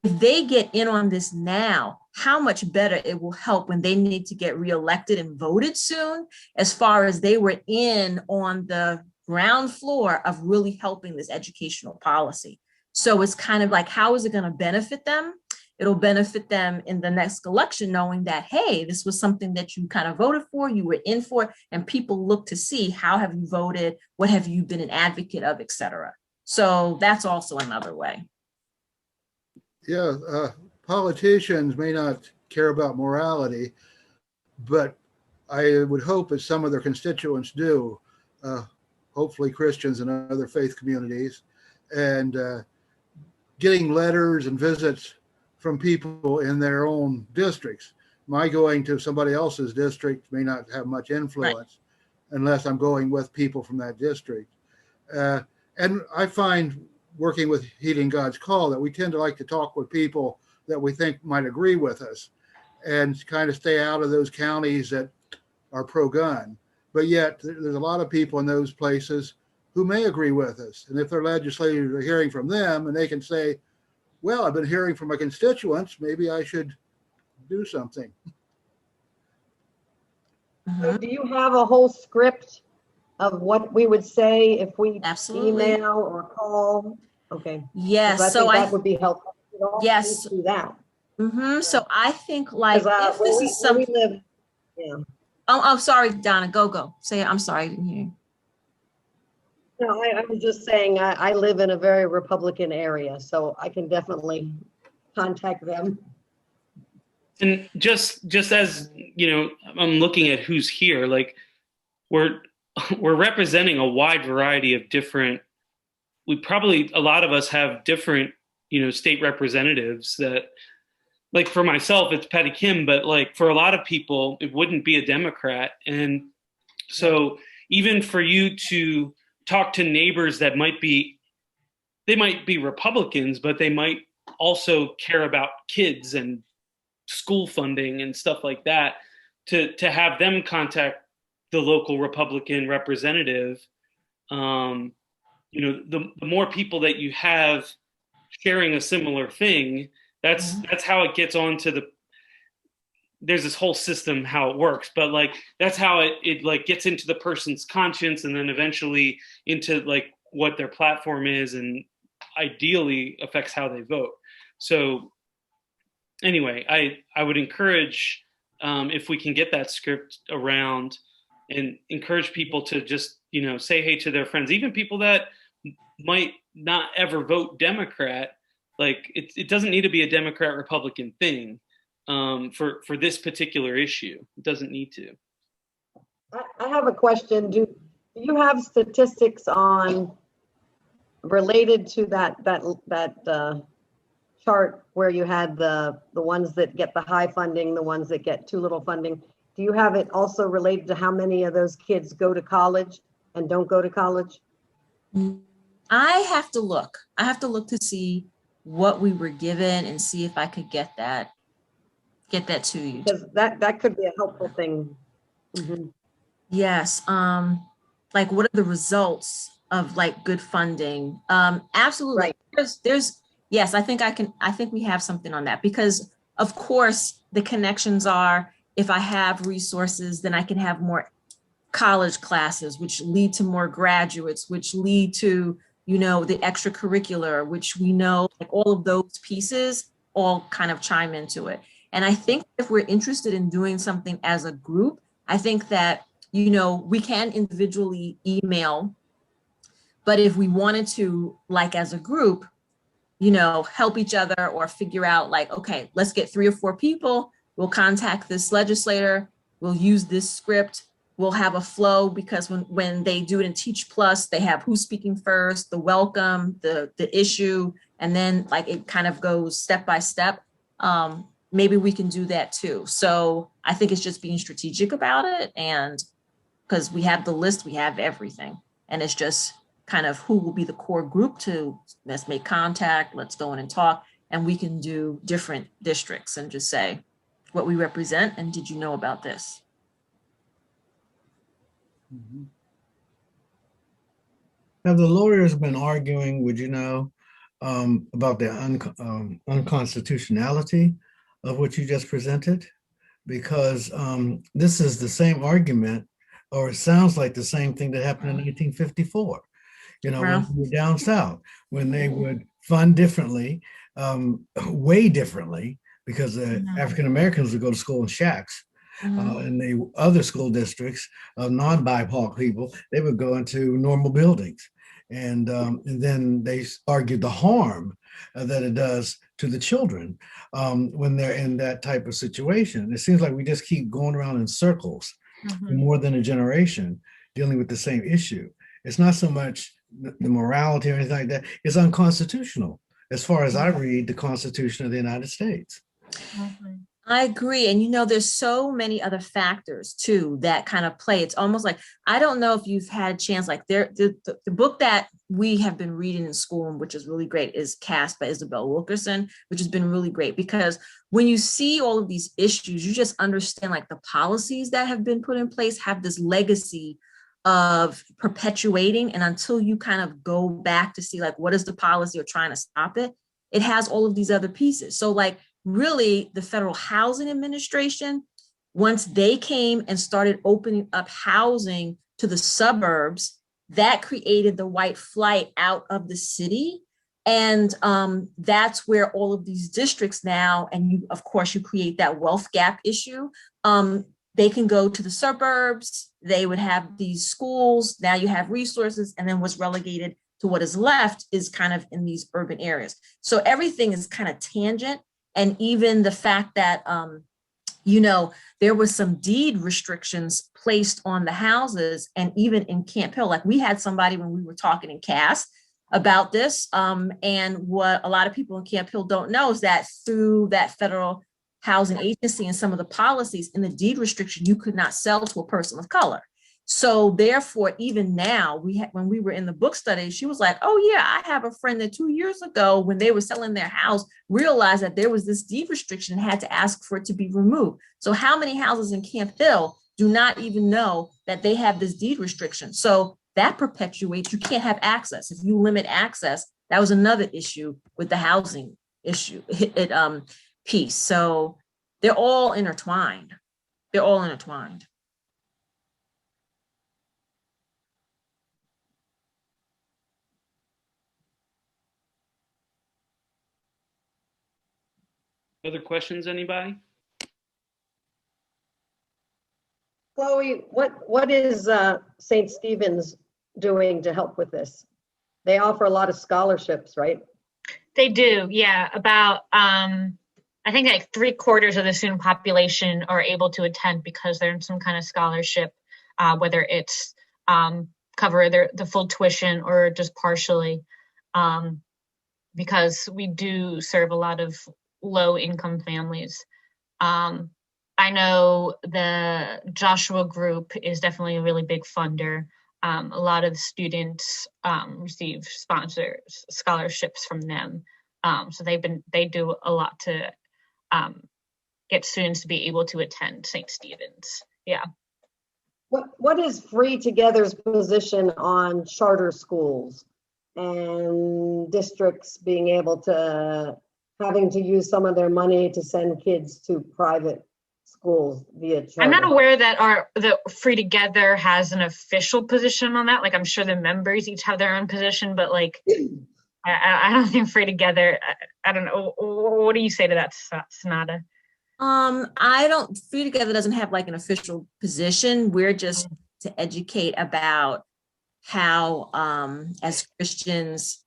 Speaker 2: If they get in on this now, how much better it will help when they need to get reelected and voted soon, as far as they were in on the ground floor of really helping this educational policy. So it's kind of like, how is it going to benefit them? It'll benefit them in the next election, knowing that, hey, this was something that you kind of voted for, you were in for, and people look to see, how have you voted? What have you been an advocate of, et cetera. So that's also another way.
Speaker 5: Yeah, politicians may not care about morality, but I would hope that some of their constituents do, hopefully Christians and other faith communities, and getting letters and visits from people in their own districts. My going to somebody else's district may not have much influence, right, unless I'm going with people from that district. And I find, working with Heeding God's Call, that we tend to like to talk with people that we think might agree with us, and kind of stay out of those counties that are pro-gun. But yet there's a lot of people in those places who may agree with us. And if their legislators are hearing from them, and they can say, well, I've been hearing from my constituents, maybe I should do something.
Speaker 6: So do you have a whole script of what we would say if we
Speaker 2: Absolutely.
Speaker 6: email or call? Okay.
Speaker 2: Yes.
Speaker 6: I
Speaker 2: So
Speaker 6: think that would be helpful.
Speaker 2: Yes.
Speaker 6: Do that.
Speaker 2: So I think, like, if this is something.
Speaker 6: We live, yeah.
Speaker 2: Oh, sorry, Donna. Go. Say it. I'm sorry. I didn't hear you.
Speaker 6: No, I was just saying, I live in a very Republican area, so I can definitely contact them.
Speaker 1: And just as, you know, I'm looking at who's here, like we're representing a wide variety of different, a lot of us have different, you know, state representatives that, like for myself, it's Patty Kim, but like for a lot of people, it wouldn't be a Democrat. And so even for you to talk to neighbors that might be Republicans, but they might also care about kids and school funding and stuff like that, to have them contact the local Republican representative. You know, the more people that you have sharing a similar thing, that's how it gets onto there's this whole system how it works, but like that's how it like gets into the person's conscience, and then eventually into like what their platform is, and ideally affects how they vote. So anyway, I would encourage, if we can get that script around, and encourage people to just, you know, say hey to their friends, even people that might not ever vote Democrat. Like it doesn't need to be a Democrat Republican thing. For this particular issue, it doesn't need to.
Speaker 6: I have a question. Do you have statistics on, related to that chart where you had the ones that get the high funding, the ones that get too little funding? Do you have it also related to how many of those kids go to college and don't go to college?
Speaker 2: I have to look. I have to look to see what we were given and see if I could get that to you.
Speaker 6: Because that could be a helpful thing. Mm-hmm.
Speaker 2: Yes. Like, what are the results of like good funding? Absolutely. Right. There's yes, I think we have something on that, because of course the connections are, if I have resources, then I can have more college classes, which lead to more graduates, which lead to, you know, the extracurricular, which we know, like all of those pieces all kind of chime into it. And I think if we're interested in doing something as a group, I think that, you know, we can individually email, but if we wanted to, like as a group, you know, help each other or figure out like, okay, let's get 3 or 4 people, we'll contact this legislator, we'll use this script, we'll have a flow, because when they do it in Teach Plus, they have who's speaking first, the welcome, the issue, and then like it kind of goes step by step. Maybe we can do that too. So I think it's just being strategic about it, and because we have the list, we have everything, and it's just kind of who will be the core group to, let's make contact, let's go in and talk, and we can do different districts and just say what we represent and did you know about this?
Speaker 5: Mhm.
Speaker 3: Now, the lawyers been arguing, would you know, about the unconstitutionality of what you just presented? Because this is the same argument, or it sounds like the same thing that happened in 1954. You know, when we were down south, when they would fund differently, way differently, because African Americans would go to school in shacks. In the other school districts of non-BIPOC people, they would go into normal buildings. And then they argued the harm that it does to the children when they're in that type of situation. It seems like we just keep going around in circles for more than a generation dealing with the same issue. It's not so much the morality or anything like that. It's unconstitutional as far as I read the Constitution of the United States.
Speaker 2: I agree. And you know, there's so many other factors too that kind of play. It's almost like, I don't know if you've had a chance, like the book that we have been reading in school, which is really great, is Cast by Isabel Wilkerson, which has been really great because when you see all of these issues, you just understand like the policies that have been put in place have this legacy of perpetuating. And until you kind of go back to see like, what is the policy or trying to stop it, it has all of these other pieces. So like, really, the Federal Housing Administration, once they came and started opening up housing to the suburbs, that created the white flight out of the city. And that's where all of these districts now, and you, of course, you create that wealth gap issue. They can go to the suburbs, they would have these schools, now you have resources, and then what's relegated to what is left is kind of in these urban areas. So everything is kind of tangent. And even the fact that, you know, there was some deed restrictions placed on the houses, and even in Camp Hill, like we had somebody when we were talking in Cass about this. And what a lot of people in Camp Hill don't know is that through that Federal Housing Agency and some of the policies in the deed restriction, you could not sell to a person of color. So therefore, even now, when we were in the book study, she was like, oh yeah, I have a friend that 2 years ago, when they were selling their house, realized that there was this deed restriction and had to ask for it to be removed. So how many houses in Camp Hill do not even know that they have this deed restriction? So that perpetuates, you can't have access. If you limit access, that was another issue with the housing issue piece. So they're all intertwined. They're all intertwined.
Speaker 1: Other questions, anybody?
Speaker 6: Chloe, what is St. Stephen's doing to help with this? They offer a lot of scholarships, right?
Speaker 4: They do, yeah. About, I think like 3/4 of the student population are able to attend because they're in some kind of scholarship, whether it's cover the full tuition or just partially, because we do serve a lot of low income families. I know the Joshua group is definitely a really big funder. A lot of the students receive scholarships from them. So they do a lot to get students to be able to attend St. Stephen's. Yeah.
Speaker 6: What is Free Together's position on charter schools and districts being able to having to use some of their money to send kids to private schools via charter?
Speaker 4: I'm not aware that the Free Together has an official position on that. Like, I'm sure the members each have their own position, but like, I don't think Free Together, I don't know. What do you say to that, Sunada?
Speaker 2: Free Together doesn't have like an official position. We're just to educate about how, as Christians,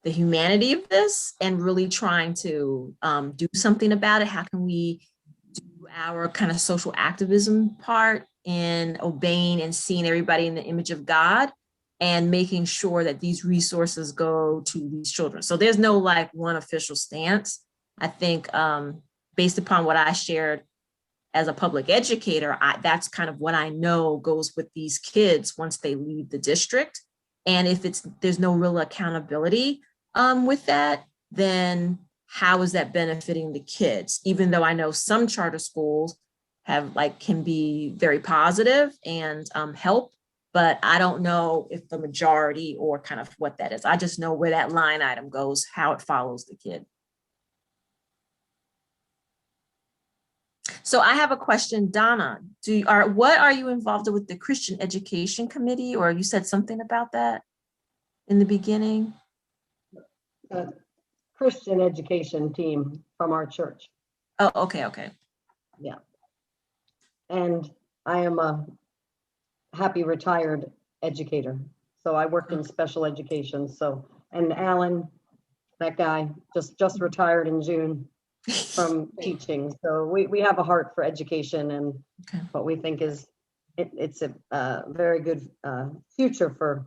Speaker 2: the humanity of this, and really trying to do something about it. How can we do our kind of social activism part in obeying and seeing everybody in the image of God and making sure that these resources go to these children? So there's no like one official stance. I think based upon what I shared as a public educator, that's kind of what I know goes with these kids once they leave the district. And if there's no real accountability with that, then how is that benefiting the kids? Even though I know some charter schools have can be very positive and help, but I don't know if the majority or kind of what that is. I just know where that line item goes, how it follows the kid. So I have a question, Donna. What are you involved with the Christian Education Committee, or you said something about that in the beginning?
Speaker 6: Christian education team from our church.
Speaker 2: Oh, okay.
Speaker 6: Yeah. And I am a happy retired educator. So I worked in special education. So, and Alan, that guy, just retired in June from teaching. So we have a heart for education, and what we think is it's a very good future for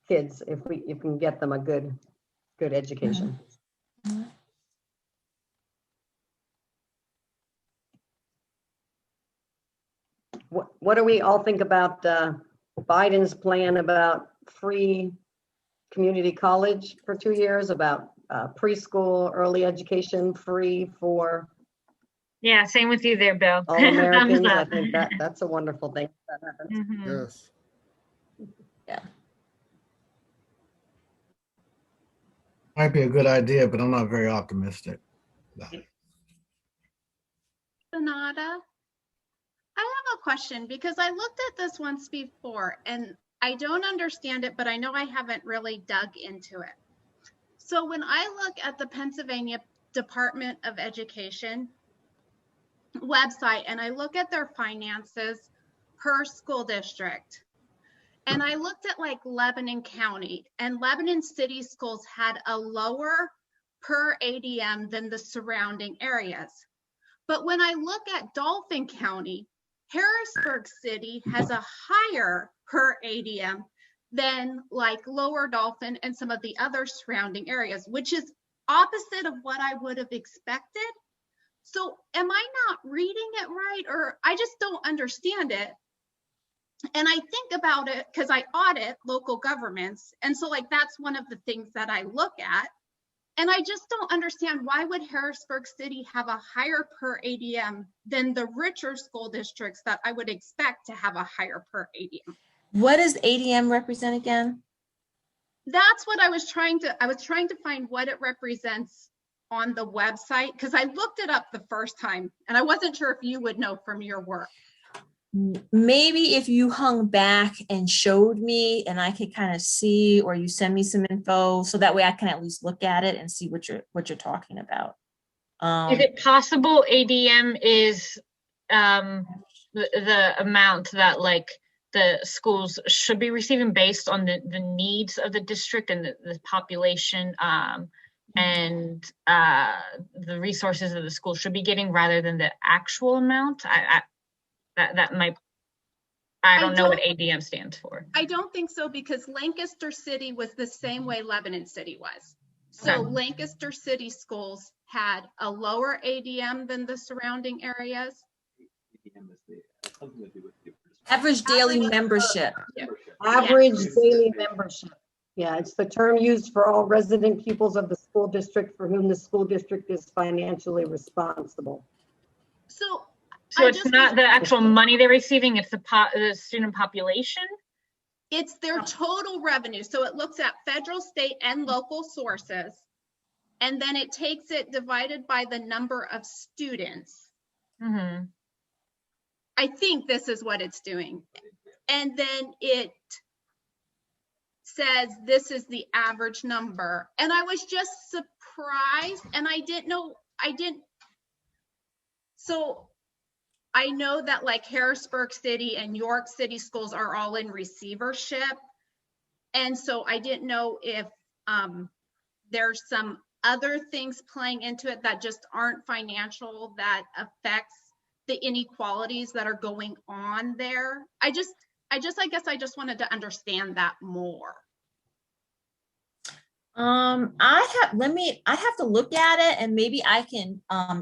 Speaker 6: kids if you can get them a good education. What do we all think about Biden's plan about free community college for 2 years, about preschool, early education free for
Speaker 4: Yeah, same with you there, Bill.
Speaker 6: all Americans? I think that's a wonderful thing that happens.
Speaker 5: Yes.
Speaker 2: Yeah.
Speaker 3: Might be a good idea, but I'm not very optimistic.
Speaker 7: Sunada, I have a question because I looked at this once before and I don't understand it, but I know I haven't really dug into it. So when I look at the Pennsylvania Department of Education website and I look at their finances per school district, and I looked at like Lebanon County, and Lebanon City Schools had a lower per ADM than the surrounding areas. But when I look at Dauphin County, Harrisburg City has a higher per ADM than like Lower Dauphin and some of the other surrounding areas, which is opposite of what I would have expected. So am I not reading it right, or I just don't understand it? And I think about it because I audit local governments. And so like, that's one of the things that I look at. And I just don't understand, why would Harrisburg City have a higher per ADM than the richer school districts that I would expect to have a higher per ADM?
Speaker 2: What does ADM represent again?
Speaker 7: That's what I was trying to find what it represents on the website, because I looked it up the first time and I wasn't sure if you would know from your work.
Speaker 2: Maybe if you hung back and showed me and I could kind of see, or you send me some info so that way I can at least look at it and see what you're talking about.
Speaker 4: Is it possible ADM is the amount that like the schools should be receiving based on the needs of the district and the population and the resources that the school should be getting, rather than the actual amount? That might, I don't know what ADM stands for.
Speaker 7: I don't think so, because Lancaster City was the same way Lebanon City was. So
Speaker 4: Okay.
Speaker 7: Lancaster City schools had a lower ADM than the surrounding areas.
Speaker 2: Average daily membership.
Speaker 6: Average daily membership. Yeah, it's the term used for all resident pupils of the school district for whom the school district is financially responsible.
Speaker 7: So
Speaker 4: it's not the actual money they're receiving, it's the student population?
Speaker 7: it's their total revenue. So it looks at federal, state, and local sources. And then it takes it divided by the number of students.
Speaker 4: Mm-hmm.
Speaker 7: I think this is what it's doing. And then it says this is the average number. And I was just surprised, and I didn't know, so I know that like Harrisburg City and York City schools are all in receivership. And so I didn't know if there's some other things playing into it that just aren't financial, that affects the inequalities that are going on there. I guess I just wanted to understand that more.
Speaker 2: I have to look at it, and maybe I can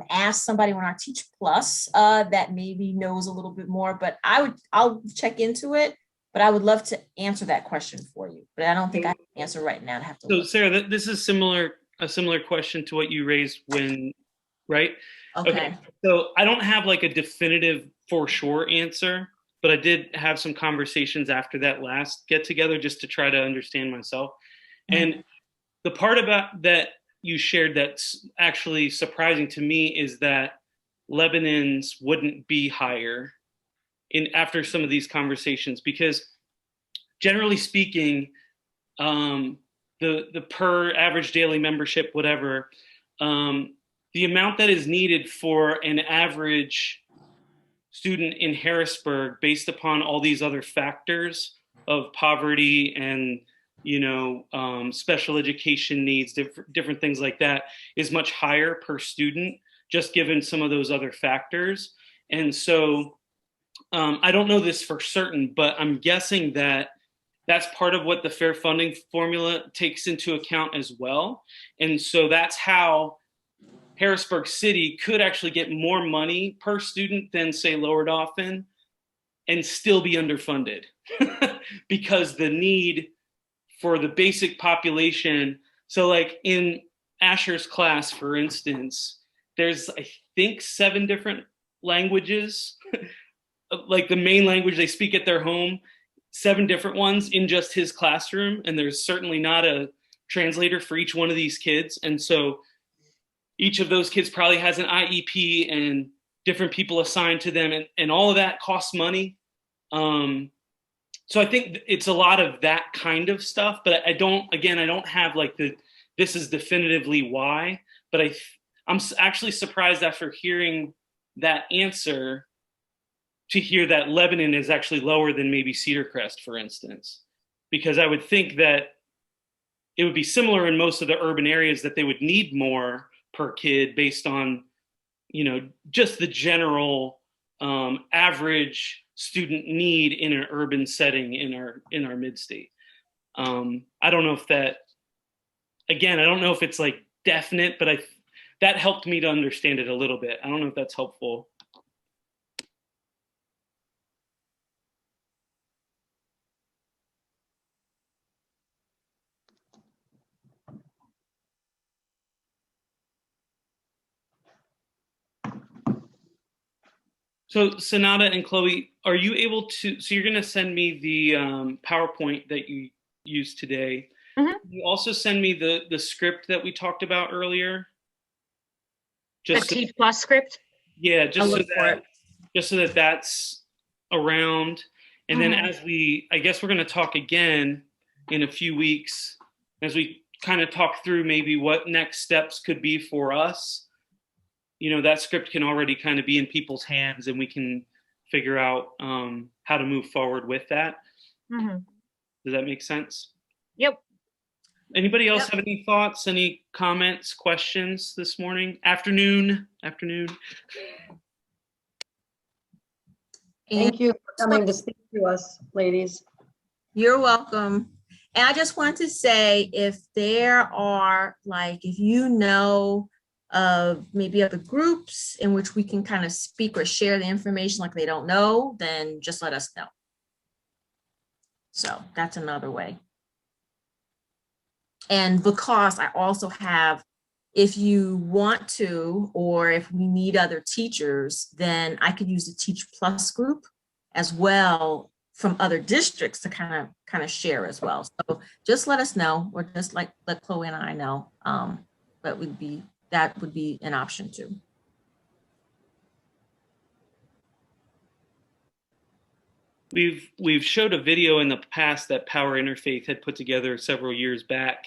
Speaker 2: ask somebody on our Teach Plus that maybe knows a little bit more, but I'll check into it, but I would love to answer that question for you, but I don't think I can answer right now. I have to
Speaker 1: So
Speaker 2: look.
Speaker 1: Sarah, this is similar a similar question to what you raised when, right?
Speaker 2: Okay.
Speaker 1: So I don't have like a definitive for sure answer, but I did have some conversations after that last get together just to try to understand myself. And the part about that you shared that's actually surprising to me is that Lebanon's wouldn't be higher in after some of these conversations, because generally speaking, the per average daily membership, whatever, the amount that is needed for an average student in Harrisburg, based upon all these other factors of poverty and special education needs, different things like that, is much higher per student, just given some of those other factors. And so I don't know this for certain, but I'm guessing that that's part of what the fair funding formula takes into account as well. And so that's how Harrisburg City could actually get more money per student than, say, Lower Dauphin, and still be underfunded because the need for the basic population. So like in Asher's class, for instance, there's, I think, 7 different languages, like the main language they speak at their home, 7 different ones in just his classroom. And there's certainly not a translator for each one of these kids. And so each of those kids probably has an IEP and different people assigned to them, and all of that costs money. So I think it's a lot of that kind of stuff, but I don't have like this is definitively why, but I'm actually surprised after hearing that answer to hear that Lebanon is actually lower than maybe Cedar Crest, for instance, because I would think that it would be similar in most of the urban areas, that they would need more per kid based on, just the general average student need in an urban setting in our mid-state. I don't know if that, again, I don't know if it's like definite, but that helped me to understand it a little bit. I don't know if that's helpful. So Sunada and Chloe, are you able to, so you're going to send me the PowerPoint that you used today.
Speaker 4: Mm-hmm.
Speaker 1: Can you also send me the script that we talked about earlier?
Speaker 4: The T+ script?
Speaker 1: Yeah, just so that that's around. And then as I guess we're going to talk again in a few weeks, as we kind of talk through maybe what next steps could be for us. That script can already kind of be in people's hands, and we can figure out how to move forward with that.
Speaker 4: Mm-hmm.
Speaker 1: Does that make sense?
Speaker 4: Yep.
Speaker 1: Anybody else have any thoughts, any comments, questions this morning? Afternoon.
Speaker 6: Thank you for coming to speak to us, ladies.
Speaker 2: You're welcome. And I just want to say, if there are, if you know of maybe other groups in which we can kind of speak or share the information like they don't know, then just let us know. So that's another way. And because I also have, if you want to, or if we need other teachers, then I could use the Teach Plus group as well from other districts to kind of share as well. So just let us know, or just let Chloe and I know. That would be an option too.
Speaker 1: We've showed a video in the past that Power Interfaith had put together several years back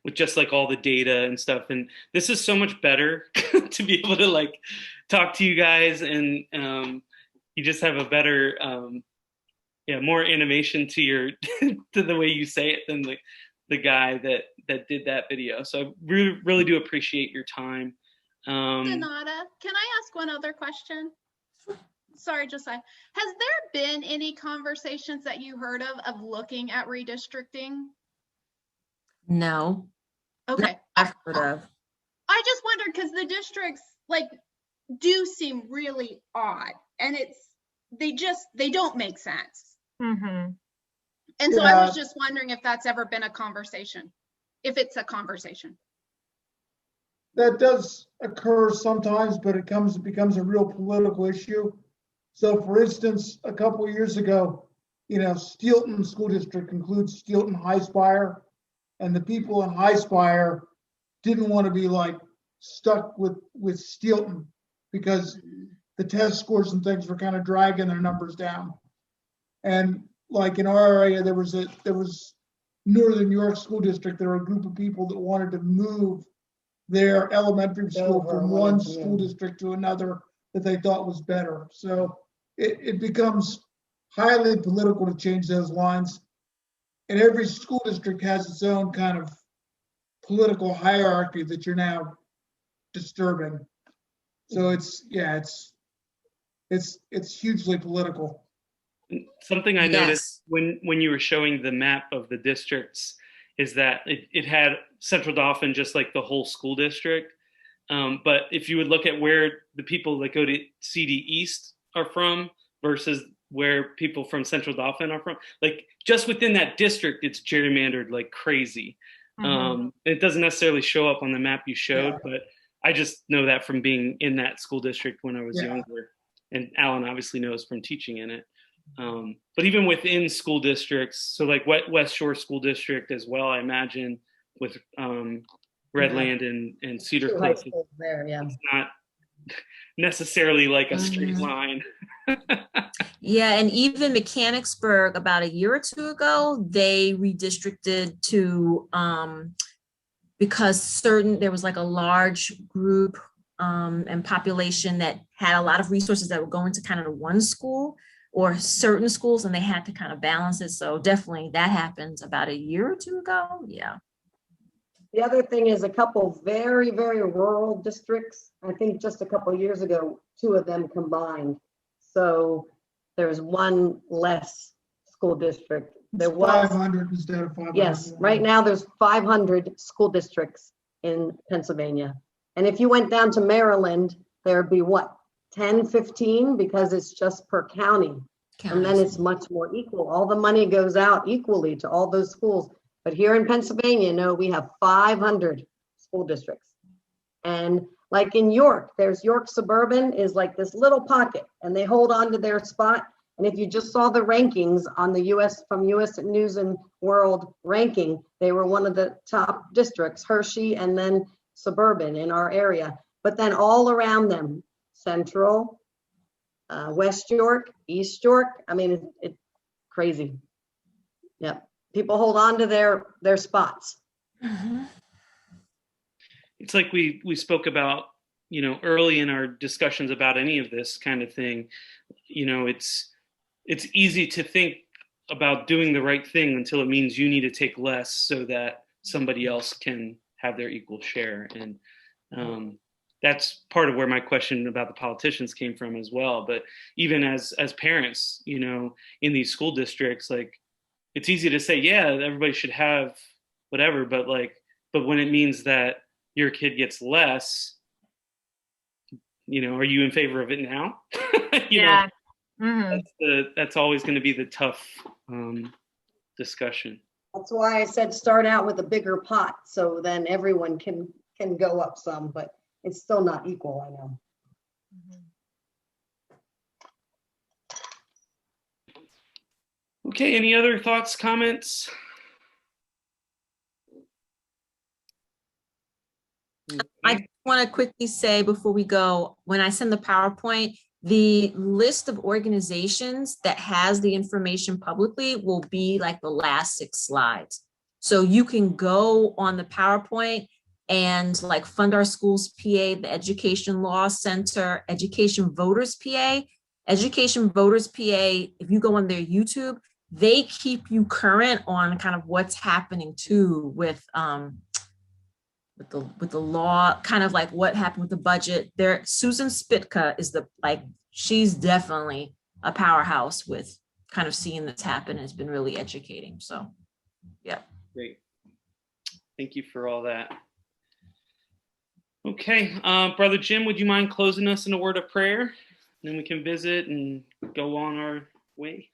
Speaker 1: with just like all the data and stuff. And this is so much better to be able to like talk to you guys, and you just have a better, more animation to your to the way you say it than the guy that did that video. So I really do appreciate your time.
Speaker 7: Sunada, can I ask one other question? Sorry, Josiah. Has there been any conversations that you heard of looking at redistricting?
Speaker 2: No.
Speaker 7: Okay.
Speaker 2: I've heard of.
Speaker 7: I just wondered, because the districts do seem really odd, and they don't make sense.
Speaker 4: Mm-hmm.
Speaker 7: And so I was just wondering if that's ever been a conversation, if it's a conversation.
Speaker 8: that does occur sometimes, but it becomes a real political issue. So for instance, a couple of years ago, Steelton School District includes Steelton High Spire, and the people in High Spire didn't want to be like stuck with Steelton because the test scores and things were kind of dragging their numbers down. And like in our area, there was Northern New York School District. There were a group of people that wanted to move their elementary school from one school district to another that they thought was better. So it becomes highly political to change those lines. And every school district has its own kind of political hierarchy that you're now disturbing. So it's hugely political.
Speaker 1: Something I
Speaker 2: Yes.
Speaker 1: noticed when you were showing the map of the districts is that it had Central Dauphin just like the whole school district. But if you would look at where the people that go to CD East are from versus where people from Central Dauphin are from, like just within that district, it's gerrymandered like crazy. It doesn't necessarily show up on the map you showed, but I just know that from being in that school district when I was younger. And Alan obviously knows from teaching in it. But even within school districts, so like West Shore School District as well, I imagine with Redland and Cedar Cliff, it's not necessarily like a straight line.
Speaker 2: Yeah, and even Mechanicsburg about a year or two ago, they redistricted to because there was like a large group and population that had a lot of resources that were going to kind of one school or certain schools, and they had to kind of balance it. So definitely that happened about a year or two ago. Yeah.
Speaker 6: The other thing is a couple very, very rural districts. I think just a couple of years ago, 2 of them combined. So there's one less school district. There was
Speaker 8: 500 instead of 500.
Speaker 6: Yes, right now there's 500 school districts in Pennsylvania. And if you went down to Maryland, there'd be what, 10, 15, because it's just per county. And then it's much more equal. All the money goes out equally to all those schools. But here in Pennsylvania, no, we have 500 school districts. And like in York, there's York Suburban is like this little pocket, and they hold on to their spot. And if you just saw the rankings on the US News and World ranking, they were one of the top districts, Hershey and then Suburban in our area. But then all around them, Central, West York, East York, I mean, it's crazy. Yep. People hold on to their spots.
Speaker 1: It's like we spoke about, early in our discussions about any of this kind of thing. It's easy to think about doing the right thing until it means you need to take less so that somebody else can have their equal share. And that's part of where my question about the politicians came from as well. But even as parents, in these school districts, like, it's easy to say, yeah, everybody should have whatever, but when it means that your kid gets less, are you in favor of it now? That's always going to be the tough discussion.
Speaker 6: That's why I said start out with a bigger pot, so then everyone can go up some, but it's still not equal, I know.
Speaker 1: Okay, any other thoughts, comments?
Speaker 2: I want to quickly say before we go, when I send the PowerPoint, the list of organizations that has the information publicly will be like the last 6 slides. So you can go on the PowerPoint and like Fund Our Schools PA, the Education Law Center, Education Voters PA. Education Voters PA, if you go on their YouTube, they keep you current on kind of what's happening too with the law, kind of like what happened with the budget. There, Susan Spitka is she's definitely a powerhouse with kind of seeing this happen and has been really educating. So, yeah.
Speaker 1: Great. Thank you for all that. Okay, Brother Jim, would you mind closing us in a word of prayer? Then we can visit and go on our way.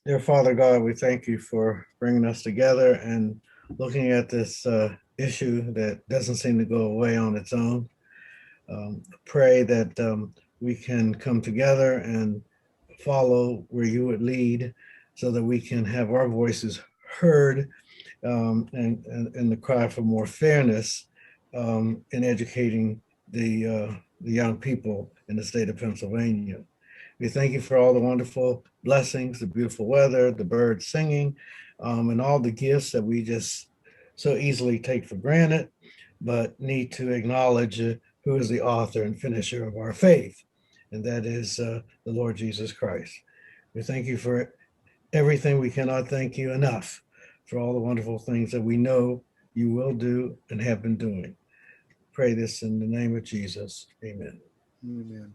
Speaker 3: Dear Father God, we thank you for bringing us together and looking at this issue that doesn't seem to go away on its own. Pray that we can come together and follow where you would lead so that we can have our voices heard and the cry for more fairness in educating the young people in the state of Pennsylvania. We thank you for all the wonderful blessings, the beautiful weather, the birds singing, and all the gifts that we just so easily take for granted, but need to acknowledge who is the author and finisher of our faith, and that is the Lord Jesus Christ. We thank you for everything. We cannot thank you enough for all the wonderful things that we know you will do and have been doing. Pray this in the name of Jesus. Amen.
Speaker 5: Amen.